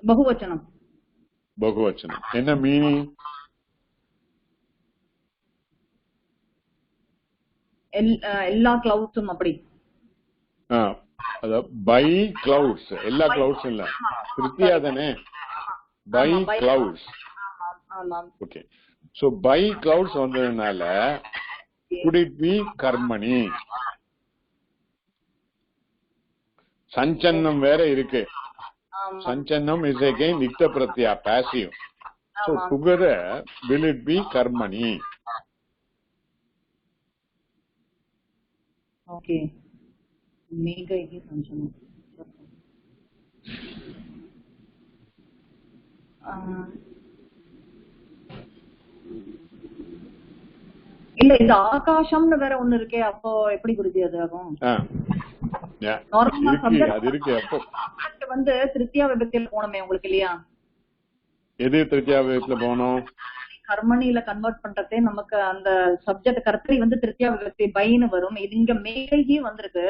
பகுவச்சனம். பகுவச்சனம். என்ன மீனிங்? எல்லா கிளவுட்ஸும் அப்படி. By clouds. எல்லா கிளவுட்ஸ் இல்ல, திருத்தியா தானே? By clouds. Okay. So by clouds வந்ததுனால could it be கர்மணி? சஞ்சன்னம் வேற இருக்கு. சஞ்சன்னம் is again nikta pratyaya, passive. So together will it be karmani? Okay. Mega is sanjanam. இல்ல இந்த ஆகாசம்னு வேற ஒண்ணு இருக்கே, அப்போ எப்படி குருஜி அது ஆகும்? அது இருக்கு. அப்போ வந்து திருத்தியா விபத்தியில போனோமே உங்களுக்கு இல்லையா? எது திருத்தியா விபத்துல போனோம்? கர்மணியில கன்வெர்ட் பண்றதே நமக்கு அந்த சப்ஜெக்ட் கர்த்தரி வந்து திருத்தியா விபத்தி பைன்னு வரும். இது இங்க மேகைஹி வந்திருக்கு.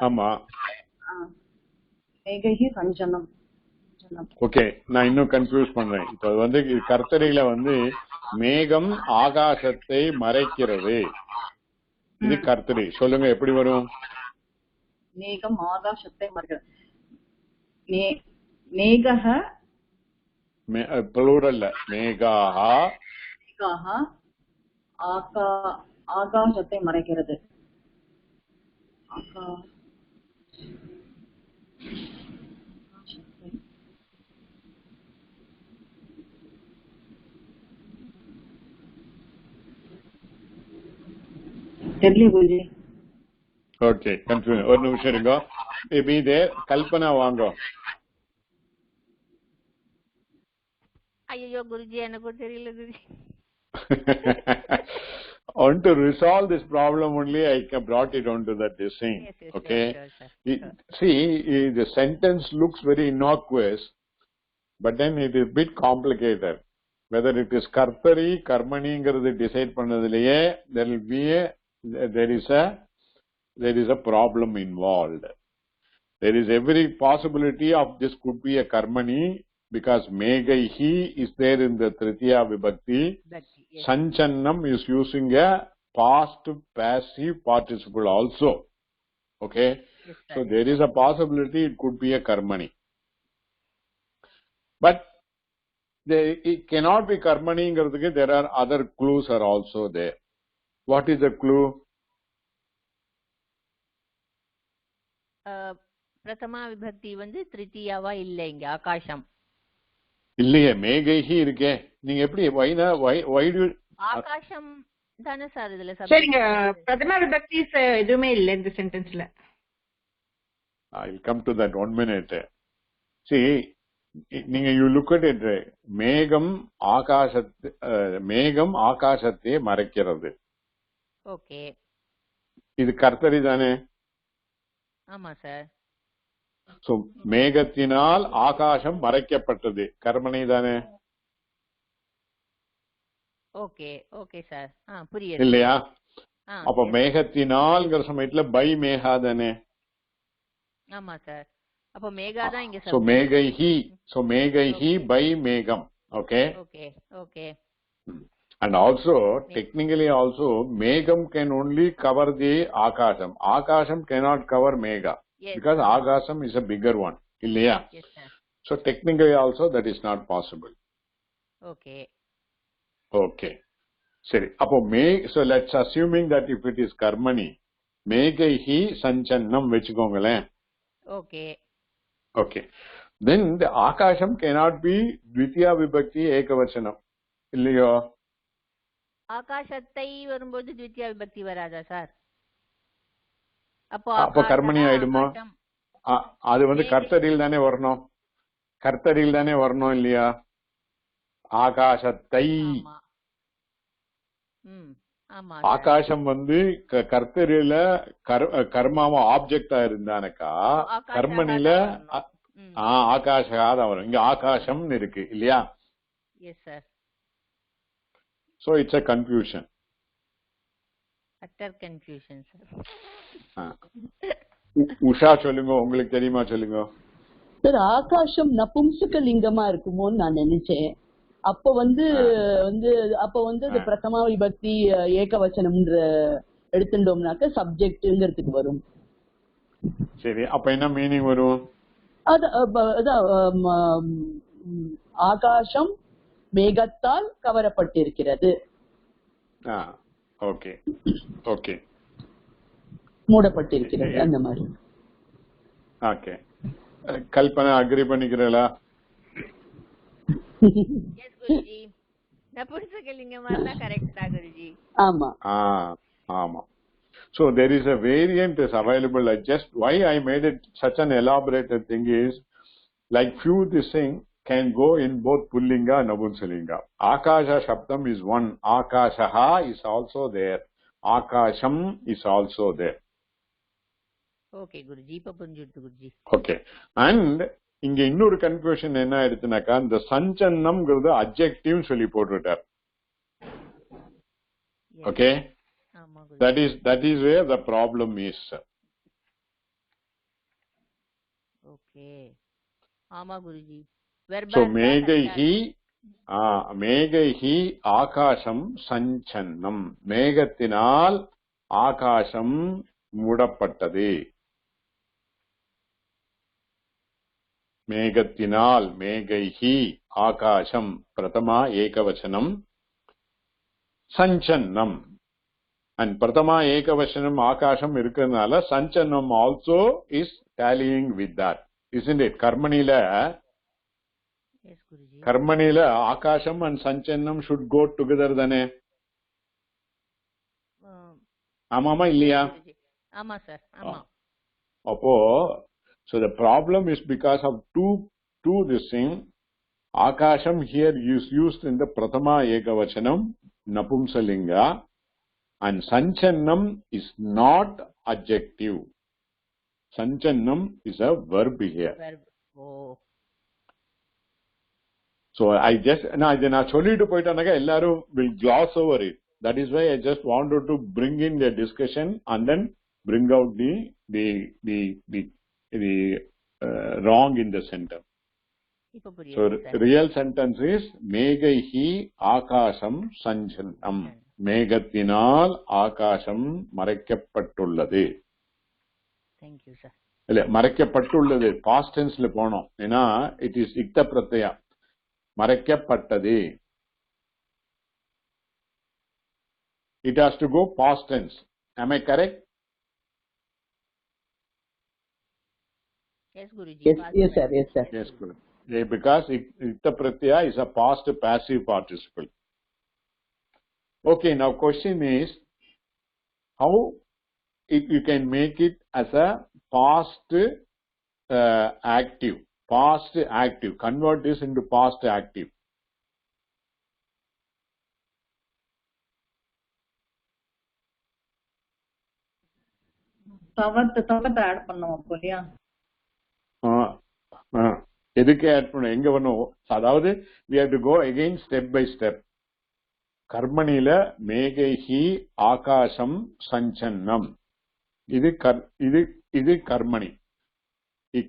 ஆமா, மேகைஹி சஞ்சனம். ஓகே, நான் இன்னும் கன்ஃபியூஸ் பண்றேன். இப்ப வந்து கர்த்தரியில வந்து மேகம் ஆகாசத்தை மறைக்கிறது, இது கர்த்தரி. சொல்லுங்க எப்படி வரும்? மேகம் ஆகாசத்தை மறைக்கிறது. மேகஹ ப்ளூரல்ல, மேகாஹா ஆகாசத்தை மறைக்கிறது. தெரியல குருஜி. Okay, confuse. ஒரு நிமிஷம் இருங்க. மேபி இதே கல்பனா வாங்க. ஐயோ குருஜி, எனக்கு தெரியல Guruji. On to resolve this problem only, I brought it on to that thing. Yes, okay, sure. See, the sentence looks very innocuous, but then it is bit complicated. Whether it is kartari karmani ங்கிறது decide பண்ணதுலயே there is a problem involved. There is every possibility of this could be a karmani because megaihi is there in the tritiya vibhakti. Yes. Sanchannam is using a past passive participle also. Okay, Yes, so there is a possibility it could be a karmani, but it cannot be karmani ங்கிறதுக்கு there are other clues are also there. What is the clue? பிரதமா விபக்தி வந்து திருத்தியாவா இல்ல, இங்க ஆகாசம் இல்லையே, மேகைஹி இருக்கே. நீங்க எப்படி ஆகாசம் தானே சார் இதுல? சரிங்க, பிரதமா விபக்தி எதுவுமே இல்ல இந்த சென்டென்ஸ்ல. I'll come to that 1 minute. See, நீங்க you look at it, மேகம் ஆகாசத்தை மறைக்கிறது. ஓகே, இது கர்த்தரி தானே? ஆமா சார். சோ மேகத்தினால் ஆகாசம் மறைக்கப்பட்டது, கர்மணி தானே? ஓகே ஓகே சார், புரியுது இல்லையா? அப்ப மேகத்தினால்ங்கிற சமயத்துல பை மேகா தானே? ஆமா சார். அப்ப மேகா தான் இங்க சோ மேகைஹி பை மேகம். Okay okay okay. And also, technically also, megam can only cover the akasham. Akasham cannot cover mega. Yes. Because akasham is a bigger one. Illaya? Yes, sir. So technically also that is not possible. Okay. Okay. Seri. So let's assuming that if it is karmani, megaihi sanchannam vechukongale. Okay. Okay. Then the akasham cannot be dvitiya vibhakti ekavachanam. Illayo? ஆகாசத்தை வரும்போது த்வித்தியா விபக்தி வராதா sir? அப்போ கர்மணி ஆயிடுமா? அது வந்து கர்த்தரியில் தானே வரணும், கர்த்தரியில் தானே வரணும் இல்லையா? ஆகாசத்தை, ஆகாசம் வந்து கர்த்தரியில கர்மாவா ஆப்ஜெக்டா இருந்தானக்கா கர்மணில ஆகாஷா தான் வரும். இங்க ஆகாசம் இருக்கு இல்லையா? Yes sir. So it's a confusion. Utter confusion, sir. Usha சொல்லுங்க, உங்களுக்கு தெரியுமா சொல்லுங்க. சார், ஆகாசம் நபும்சக லிங்கமா இருக்குமோன்னு நான் நினைச்சேன். அப்ப வந்து அது பிரதமா விபக்தி ஏகவச்சனம்ன்ற எடுத்துட்டோம்னாக்க சப்ஜெக்ட்ங்கிறதுக்கு வரும். சரி, அப்ப என்ன மீனிங் வரும்? ஆகாசம் மேகத்தால் கவரப்பட்டிருக்கிறது. ஓகே ஓகே, மூடப்பட்டிருக்கிறது அந்த மாதிரி. ஓகே, கல்பனா அக்ரி பண்ணிக்கிறீங்களா? எஸ் குருஜி, நபும்சகலிங்கம் வரல, கரெக்ட்டா குருஜி? ஆமா ஆமா. So there is a variant is available. Just why I made it such an elaborated thing is like few this thing can go in both pullinga and nabunsalinga. Akasha shabdam is one. Akashaha is also there. Akasham is also there. Okay Guruji, இப்ப புரிஞ்சுடுது Guruji. Okay. And இங்க இன்னொரு confusion என்ன ஆயிடுச்சுனாக்கா, இந்த சஞ்சன்னம்ங்கிறது adjective சொல்லி போட்டுட்டார். Okay, that is where the problem is. Okay, ஆமா Guruji. So மேகைஹி ஆகாசம் சஞ்சன்னம், மேகத்தினால் ஆகாசம் மூடப்பட்டது. மேகத்தினால், மேகைஹி ஆகாசம் பிரதமா ஏகவசனம், சஞ்சன்னம். And பிரதமா ஏகவசனம் ஆகாசம் இருக்கிறதுனால சஞ்சன்னம் also is tallying with that, isn't it? கர்மணில ஆகாசம் and சஞ்சன்னம் should go together தானே? ஆமாமா இல்லையா? ஆமா சார், ஆமா. அப்போ so the problem is because of two this thing. Akasham here is used in the prathama ekavachanam napumsalinga, and sanchannam is not adjective. Sanchannam is a verb here. Verb. Oh. So I just na sollitu poitanaga ellarum will gloss over it. That is why I just wanted to bring in the discussion and then bring out the wrong in the sentence. So real sentence is மேகைஹி ஆகாசம் சஞ்சன்னம், மேகத்தினால் ஆகாசம் மறைக்கப்பட்டுள்ளது. Thank you sir. இல்ல மறைக்கப்பட்டுள்ளது past tenseல போனோம். ஏன்னா it is இக்த பிரத்யா, மறைக்கப்பட்டது. It has to go past tense. Am I correct? Yes Guruji. Yes sir, yes sir. Yes, good. Yeah, because Ikta Pratyaya is a past passive participle. Okay, now question is, how you can make it as a past active. Past active. Convert this into past active. தவத்தை add பண்ணோம் இல்லையா? எதுக்கு add பண்ண, எங்க பண்ணும்? அதாவது we have to go again step by step. கர்மணில மேகைஹி ஆகாசம் சஞ்சன்னம், இது கர்மணி.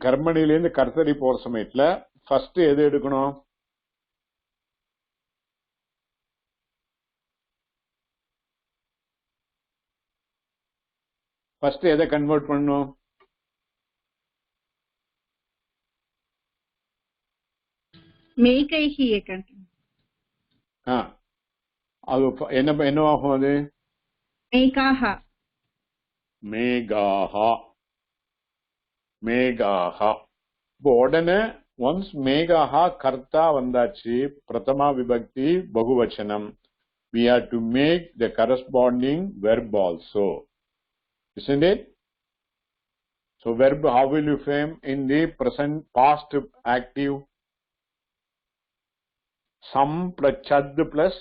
கர்மணில இருந்து கர்த்தரி போற சமயத்துல ஃபர்ஸ்ட் எது எடுக்கணும்? ஃபர்ஸ்ட் எதை கன்வெர்ட் பண்ணணும்? மேகைஹி அது என்னவாகும்? அது மேகாஹா. மேகாஹா, மேகாஹா. இப்போ உடனே ஒன்ஸ் மேகாஹா கர்த்தா வந்தாச்சு, பிரதமா விபக்தி பகுவச்சனம், we have to make the corresponding verb also, isn't it? So verb, how will you frame in the present past active? Sam plus chad plus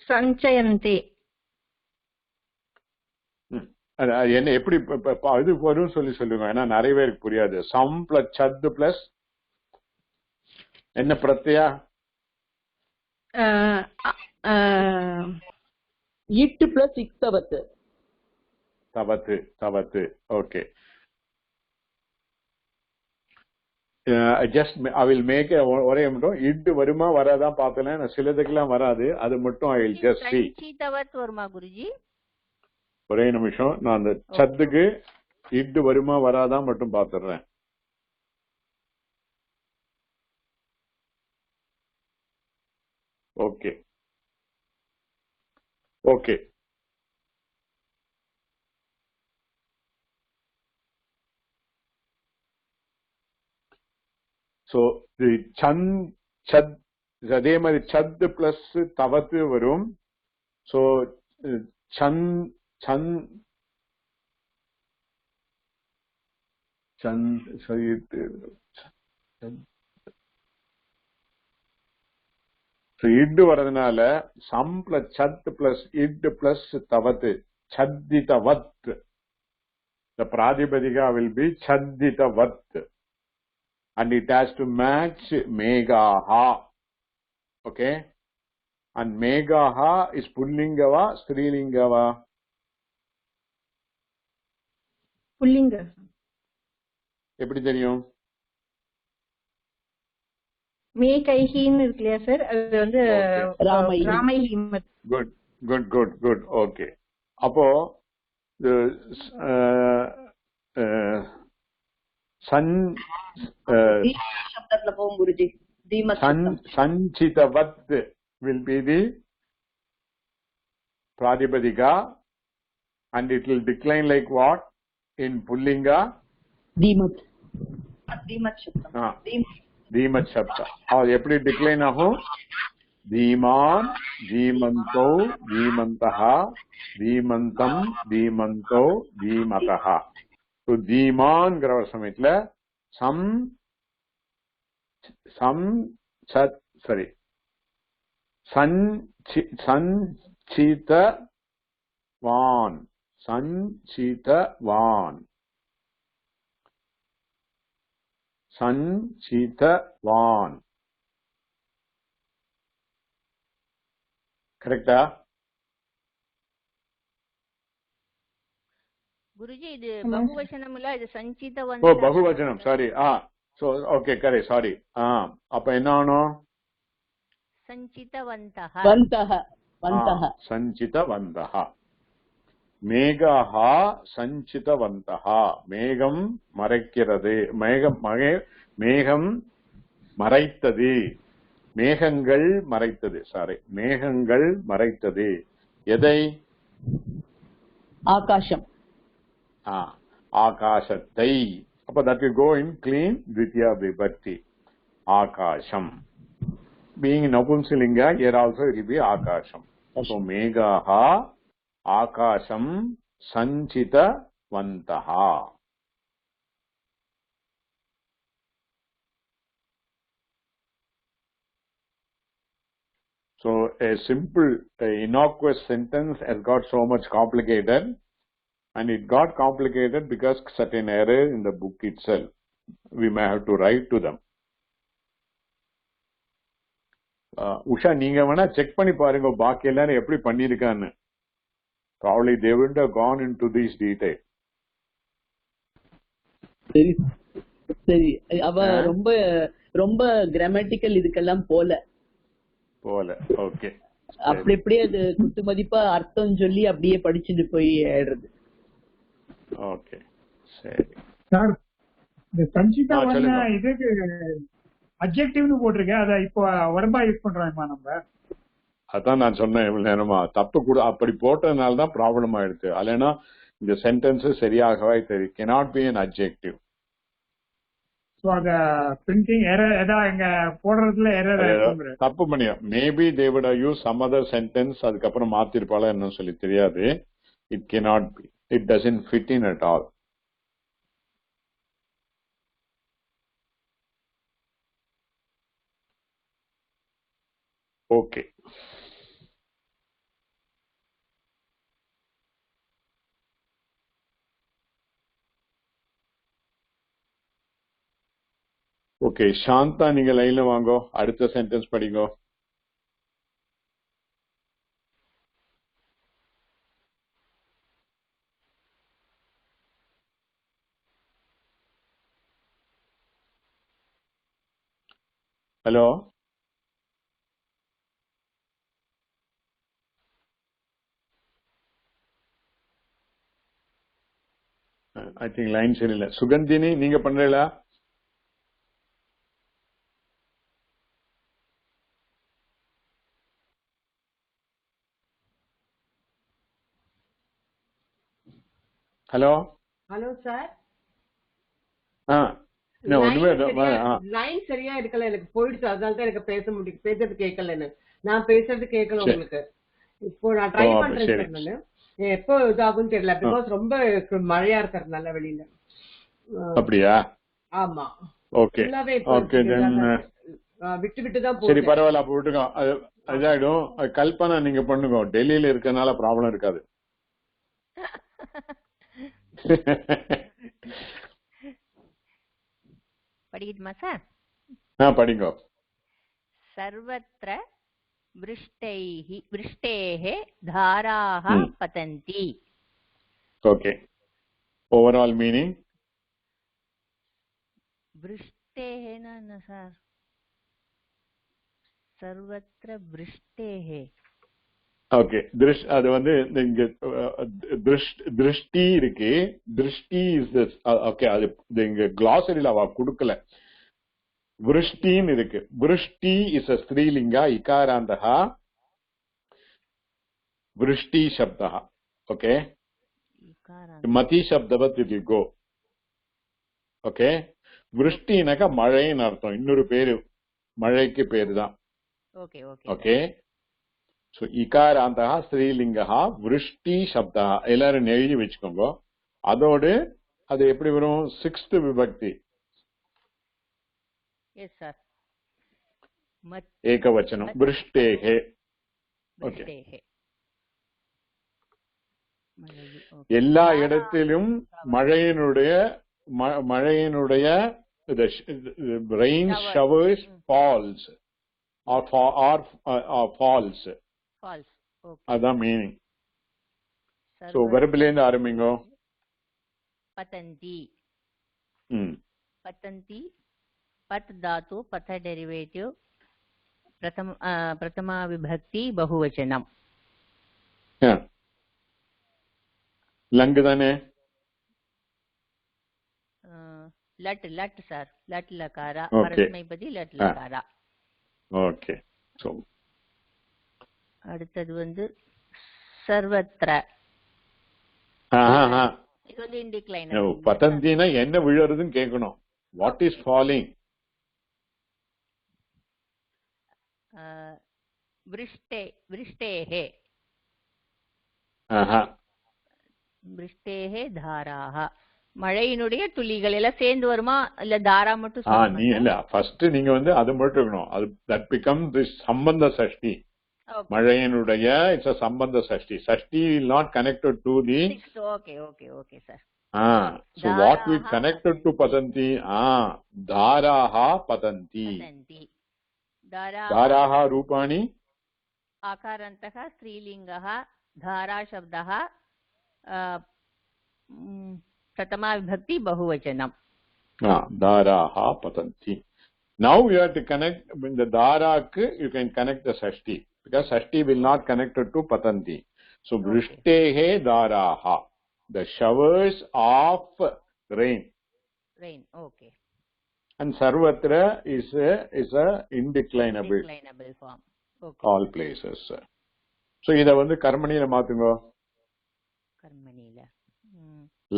சஞ்சயந்தே. என்ன எப்படி இது வரும் சொல்லுங்க, ஏன்னா நிறைய பேருக்கு புரியாது. சம் பிளஸ் சத் பிளஸ் என்ன பிரத்யா? இட் பிளஸ் இக்தவத். தவத்து. Okay. Just I will make ஒரே மட்டும் இட் வருமா வராதான் பார்த்தேன். சிலதுக்கெல்லாம் வராது, அது மட்டும் ஐ வில் ஜஸ்ட் see. தவத் வருமா குருஜி? ஒரே நிமிஷம், நான் அந்த சத்துக்கு இட் வருமா வராதான் மட்டும் பாத்துறேன். Okay okay. சோ சத் அதே மாதிரி சத் பிளஸ் தவத்து வரும். சோ இட்டு வர்றதுனால சம் பிளஸ் சத் பிளஸ் இட் பிளஸ் தவத் சத்திதவத். The Pradipadika will be Chadditavat. And it has to match Megaha. Okay? And Megaha is Pullingava, Strilingava? புல்லிங்க. எப்படி தெரியும்? மேகைஹின்னு இருக்கு இல்லையா சார், அது வந்து ராமைஹி. Good good good good. Okay. அப்போ Sanchitavat will be the Pradipadika and it will decline like what in Pullinga? Dhimat. Dhimat Shabda. और எப்படி decline ஆகும்? Dhiman, Dhimanto, Dhimantaha, Dhimantam, Dhimanto, Dhimataha. So Dhiman ங்கிற சமயத்துல Sanchitavan. கரெக்டா? குருஜி இது பகுவச்சனம் இல்ல, இது சஞ்சிதவன். ஓ பகுவச்சனம், sorry. So okay correct, sorry. அப்ப என்ன ஆகும்? சஞ்சிதவந்தஹ. சஞ்சிதவந்தஹ. மேகஹ சஞ்சிதவந்தஹ. மேகம் மறைக்கிறது, மேகம் மறைத்தது, மேகங்கள் மறைத்தது, சாரி மேகங்கள் மறைத்தது. எதை? ஆகாசம். ஆகாசத்தை. அப்ப that will go in clean Dvitiya Vibhakti. Akasham. Being Napumsalinga, here also it will be Akasham. So Megaha Akasham Sanchita Vantaha. So a simple, innocuous sentence has got so much complicated, and it got complicated because certain error in the book itself. We may have to write to them. Usha, நீங்க வேணா check பண்ணி பாருங்க பாக்கி எல்லாரும் எப்படி பண்ணிருக்கான்னு. Probably they wouldn't have gone into these details. சரி, அவ ரொம்ப ரொம்ப கிராமட்டிக்கல் இதுக்கெல்லாம் போல. ஓகே. அப்படி அது குத்து மதிப்பா அர்த்தம் சொல்லி அப்படியே படிச்சுட்டு போய் ஆயிடுறது. ஓகே சரி சார். இந்த சஞ்சிதா வந்து இதுக்கு அட்ஜெக்டிவ்னு போட்டிருக்கேன், அத இப்போ வர்பா யூஸ் பண்றோமா நம்ம? அதான் நான் சொன்னேன் இவ்வளவு நேரமா. தப்பு கூட அப்படி போட்டதுனால தான் ப்ராப்ளம் ஆயிடுச்சு. இல்லைன்னா இந்த சென்டென்ஸ் சரியாகவே தெரியும். cannot be an adjective. So அத பிரிண்டிங் எரர் ஏதா எங்க போடுறதுல எரர் ஆயிடுச்சு. தப்பு பண்ணியா? Maybe they would have used some other sentence, அதுக்கப்புறம் மாத்திருப்பாளா என்னன்னு சொல்லி தெரியாது. It cannot be. It doesn't fit in at all. Okay. Okay Shantha, நீங்க லைன்ல வாங்கோ, அடுத்த சென்டென்ஸ் படிங்கோ. ஹலோ ஐ திங்க் லைன் சரியில்லை. சுகந்தினி நீங்க பண்றீங்களா? Hello hello sir. லைன் சரியா இருக்கல, எனக்கு போயிடுச்சு, அதனால தான் எனக்கு பேசுறது கேட்கல. நான் பேசுறது கேட்கல உங்களுக்கு. இப்போ நான் ட்ரை பண்றேன். நானு எப்போ இதாகும் தெரியல, பிகாஸ் ரொம்ப மழையா இருக்கிறதுனால வெளியில. அப்படியா? ஆமா. ஓகே ஓகே தென் விட்டு விட்டு தான் சரி பரவாயில்ல அப்ப விட்டுக்கோ. இதாயிடும். கல்பனா நீங்க பண்ணுங்க, டெல்லியில இருக்கனால ப்ராப்ளம் இருக்காது. படிக்கட்டுமா சார்? படிங்க. சர்வத்ர விருஷ்டேஹ தாராஹ பதந்தி. ஓகே, ஓவரால் மீனிங் விருஷ்டேஹனா என்ன சார்? சர்வத்ர விருஷ்டேஹ. ஓகே, அது வந்து இங்க திருஷ்டி இருக்கு. திருஷ்டி இஸ் ஓகே, அது இங்க கிளாசரியில அவ கொடுக்கல. விருஷ்டின்னு இருக்கு. விருஷ்டி இஸ் அ ஸ்திரீலிங்கா இகாராந்தஹா விருஷ்டி சப்தா. ஓகே, மதி சப்தவத் இட் வில் கோ. ஓகே, விருஷ்டினாக்கா மழைன்னு அர்த்தம். இன்னொரு பேரு மழைக்கு பேரு தான். ஓகே ஓகே ஓகே, சோ இகாராந்தஹ ஸ்ரீலிங்கஹ விருஷ்டி சப்தா. எல்லாரும் எழுதி வச்சுக்கோங்க. அதோடு அது எப்படி வரும்? 6th விபக்தி. Yes sir. ஏகவச்சனம் விருஷ்டேஹே. ஓகே, எல்லா இடத்திலும் மழையினுடைய rain showers falls or falls. அதான் மீனிங். சோ வெர்பில இருந்து ஆரம்பிங்க. பதந்தி. பதந்தி பத் தாத்து பத டெரிவேட்டிவ் பிரதமா விபக்தி பகுவச்சனம். லங்கு தானே? லட் லட் சார். லட் லகாரா பரஸ்மைபதி லட் லகாரா. ஓகே, சோ அடுத்தது வந்து சர்வத்ர. இது வந்து இன்டிக்ளைன். பதந்தினா என்ன விழுறதுன்னு கேட்கணும். What is falling? விருஷ்டேஹே. விருஷ்டேஹே தாராஹ. மழையினுடைய துளிகள் எல்லாம் சேர்ந்து வருமா இல்ல தாரா மட்டும்? நீ இல்ல, ஃபர்ஸ்ட் நீங்க வந்து அது மட்டும் இருக்கணும். அது தட் பிகம் திஸ் சம்பந்த சஷ்டி. மழையினுடைய இட்ஸ் a சம்பந்த Sashti. Sashti will not connected to the. Okay okay okay sir. So what we connected to patanti? Dharaha patanti. Dharaha rupani आकारन्तः स्त्रीलिङ्गः धारा शब्दः प्रथमा विभक्ति बहुवचनम्. Dharaha patanti. Now you have to connect in the dhara you can connect the sashti because sashti will not connect to patanti. So vrishtehe dharaha, the showers of rain. Okay. And sarvatra is a indeclinable form. Okay. All places. So இத வந்து கர்மணியில மாத்துங்க. கர்மணியில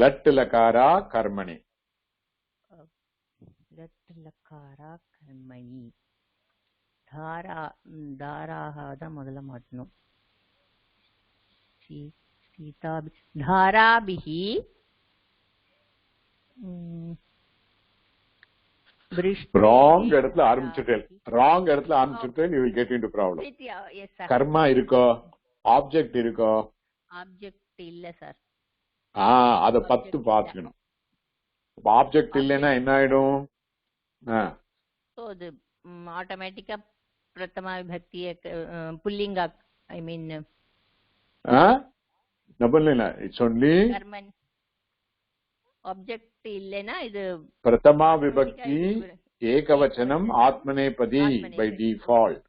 லட் லகாரா கர்மணி. லட் லகாரா கர்மணி. தாராஹ தான் முதல்ல மாத்தணும். தாராபிஹி wrong இடத்துல ஆரம்பிச்சுட்டேன். ராங் இடத்துல ஆரம்பிச்சுட்டேன், you will get into problem. கர்மா இருக்கோ, ஆப்ஜெக்ட் இருக்கோ? ஆப்ஜெக்ட் இல்ல சார். அத 10 பாத்துக்கணும். ஆப்ஜெக்ட் இல்லைன்னா என்ன ஆயிடும்? சோ அது ஆட்டோமேட்டிக்கா பிரதமா விபக்தி புல்லிங்க ஐ மீன் நபல்ல இட்ஸ் ஒன்லி கர்மன். ஆப்ஜெக்ட் இல்லைனா இது பிரதமா விபக்தி ஏகவச்சனம் ஆத்மநேபதி பை டிஃபால்ட்.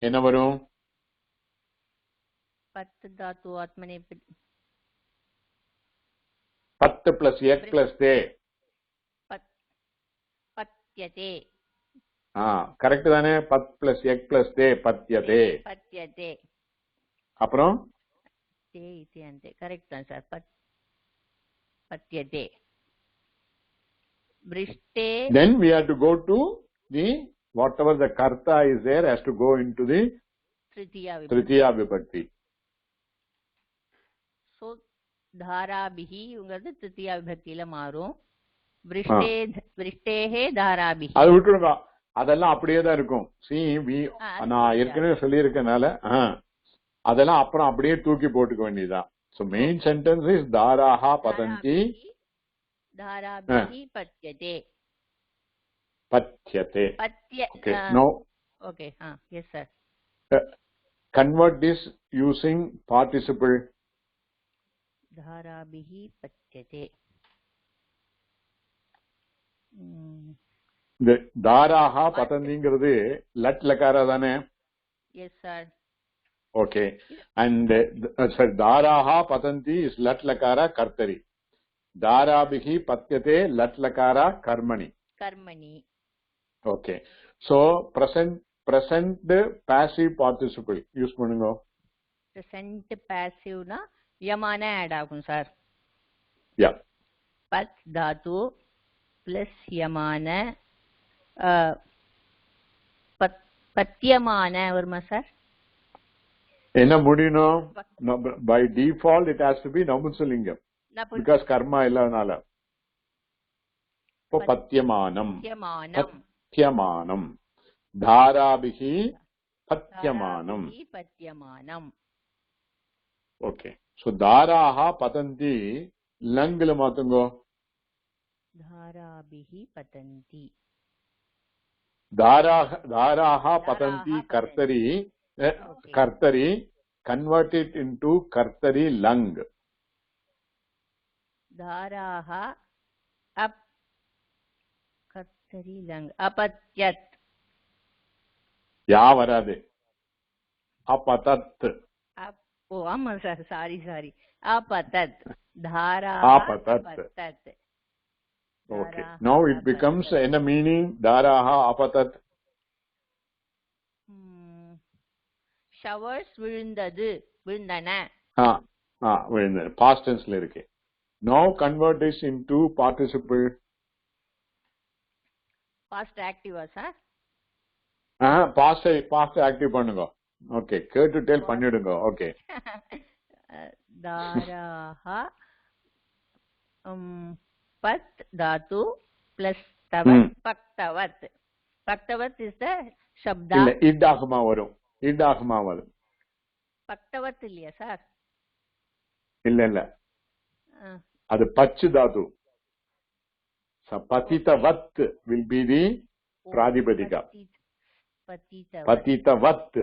என்ன வரும்? பத் தாத்து ஆத்மநேபதி. 10 plus ek plus te. பத்யதே. கரெக்ட் தானே? 10 plus ek plus te பத்யதே. பத்யதே. அப்புறம் தே இதி அந்தே. கரெக்ட் தான் sir. பத்யதே. விருஷ்டே. Then we have to go to the whatever the karta is there has to go into the tritiya vibhakti. So தாராபிஹி உங்கிறது திருத்தியா விபக்தியில மாறும். விருஷ்டேஹே தாராபிஹி. அது விட்டுருங்க, அதெல்லாம் அப்படியே தான் இருக்கும். நான் ஏற்கனவே சொல்லியிருக்கனால அதெல்லாம் அப்புறம் அப்படியே தூக்கி போட்டுக்க வேண்டியதுதான். So main sentence is தாராஹா பதந்தி தாராபிஹி பத்யதே. பத்யதே. Okay, no. Okay, yes sir. Convert this using participle. தாராபிஹி பத்யதே. இந்த தாராஹா பதந்திங்கிறது லட் லகாரா தானே? Yes sir. Okay, and sorry, தாராஹா பதந்தி is lat lakara kartari. தாராபிஹி பத்யதே lat lakara karmani. Okay, so present passive participle use பண்ணுங்க. present passive na யமான add ஆகும் sir. Yeah, பத் தாது plus யமான பத்யமான வருமா sir? என்ன முடியணும்? By default it has to be நபும்சலிங்கம் because karma இல்லனால. இப்போ பத்யமானம் தாராபிஹி பத்யமானம். Okay, so தாராஹா பதந்தி லங்ல மாத்துங்க. தாராபிஹி பதந்தி. தாராஹா பதந்தி கர்த்தரி. Kartari, convert it into kartari lung. Dharaha up kartari lung apatyat. Ya varade. Apatat. Oh, amma sir, sorry. Apatat. Dharaha apatat. Okay, now it becomes in a meaning Dharaha apatat. Showers விழுந்தது விழுந்தன. விழுந்தன past tenseல இருக்கு. Now convert this into participle. past active sir? past active பண்ணுங்க. Okay, கேட்டு del பண்ணிடுங்க. Okay. தாராஹா பத் தாத்து plus tavat paktawat. Paktawat is the shabda. இல்ல இதாகமா வரும். பக்தவத் இல்லையா சார்? இல்ல அது பச்சு தாது. பதிதவத் will be the பிராதிபதிகா. பதிதவத்.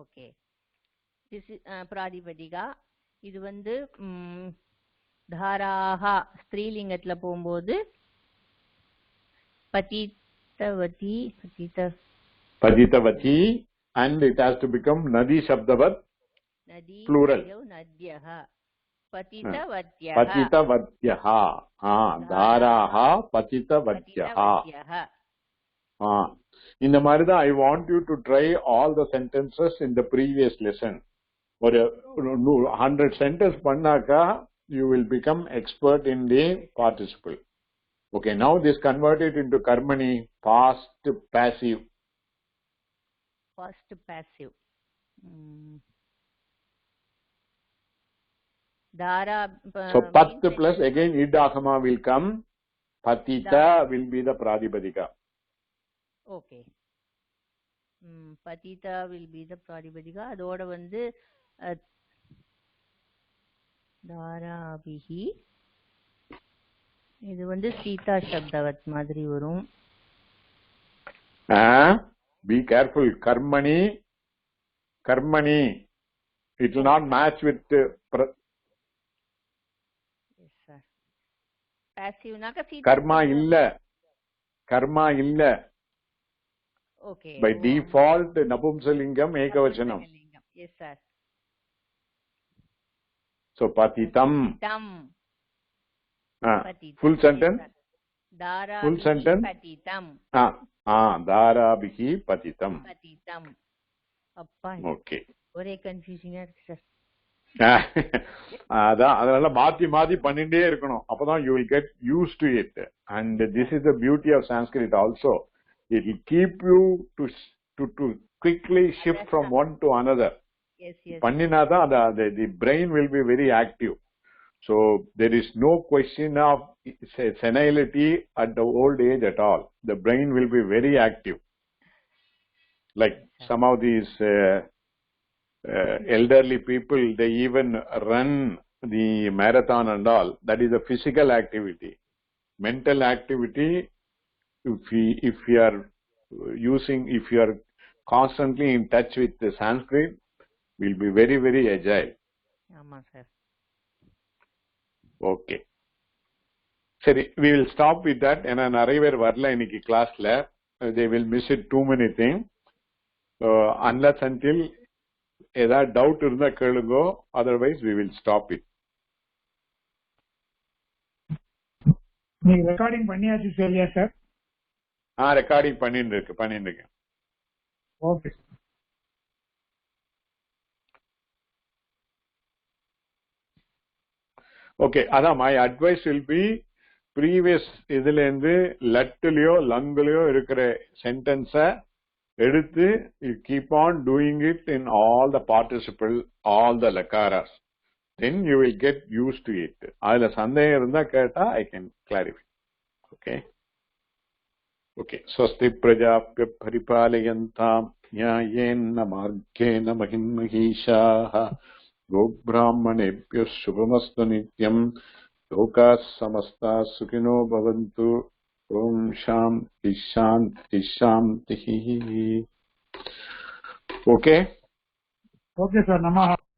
ஓகே, this is பிராதிபதிகா. இது வந்து தாராஹா ஸ்திரீலிங்கத்துல போகும்போது பதிதவதி Paditavati, and it has to become Nadi Shabdavat, plural. Nadyaha. Patitavadyaha. Patitavadyaha. Dharaha Patitavadyaha. இந்த மாதிரி தான் I want you to try all the sentences in the previous lesson. ஒரு 100 sentence பண்ணாக்கா you will become expert in the participle. Okay, now this converted into karmani, past passive. Past passive. Dara. So pat plus again idahama will come. Patita will be the pradipadica. Okay. Patita will be the pradipadica. அதோட வந்து தாராபிஹி இது வந்து சீதா சப்தவத் மாதிரி வரும். Be careful. Karmani. It will not match with. Yes, sir. Passive naka sita. Karma illa. Okay. By default, Napumsalingam Ekavachanam. Yes, sir. So patitam. Full sentence. Full sentence. Patitam. தாராபிஹி பதிதம். அப்பா, okay, ஒரே கன்ஃபியூசிங்கா இருக்கு sir. அதனால மாத்தி பண்ணிட்டே இருக்கணும். அப்பதான் you will get used to it. And this is the beauty of Sanskrit also. It will keep you to quickly shift from one to another. Yes. பண்ணினாதான் the brain will be very active. So there is no question of senility at the old age at all. The brain will be very active. Like some of these elderly people, they even run the marathon and all. That is a physical activity. Mental activity, if you are constantly in touch with the Sanskrit, will be very, very agile. Okay. Seri, we will stop with that. And நிறைய பேர் வரல இன்னைக்கு கிளாஸ்ல. They will miss it too many things. Unless until ஏதாவது doubt இருந்தா கேளுங்க. Otherwise we will stop it. நீங்க recording பண்ணியாச்சு சரியா சார்? ரெக்கார்டிங் பண்ணிட்டு இருக்கேன். ஓகே. ஓகே, அதான் my advice will be previous இதுல இருந்து லட்லயோ லங்லயோ இருக்கிற சென்டென்ஸ எடுத்து you keep on doing it in all the participle, all the lakaras. Then you will get used to it. அதுல சந்தேகம் இருந்தா கேட்டா I can clarify. Okay. Okay. Swasti prajapya paripalayantam nyayena margena mahinmahishaha gobrahmanebhyo shubhamastu nityam lokas samasta sukino bhavantu. Om Shanti Shanti Shanti. Okay? Okay, sir. Namaha.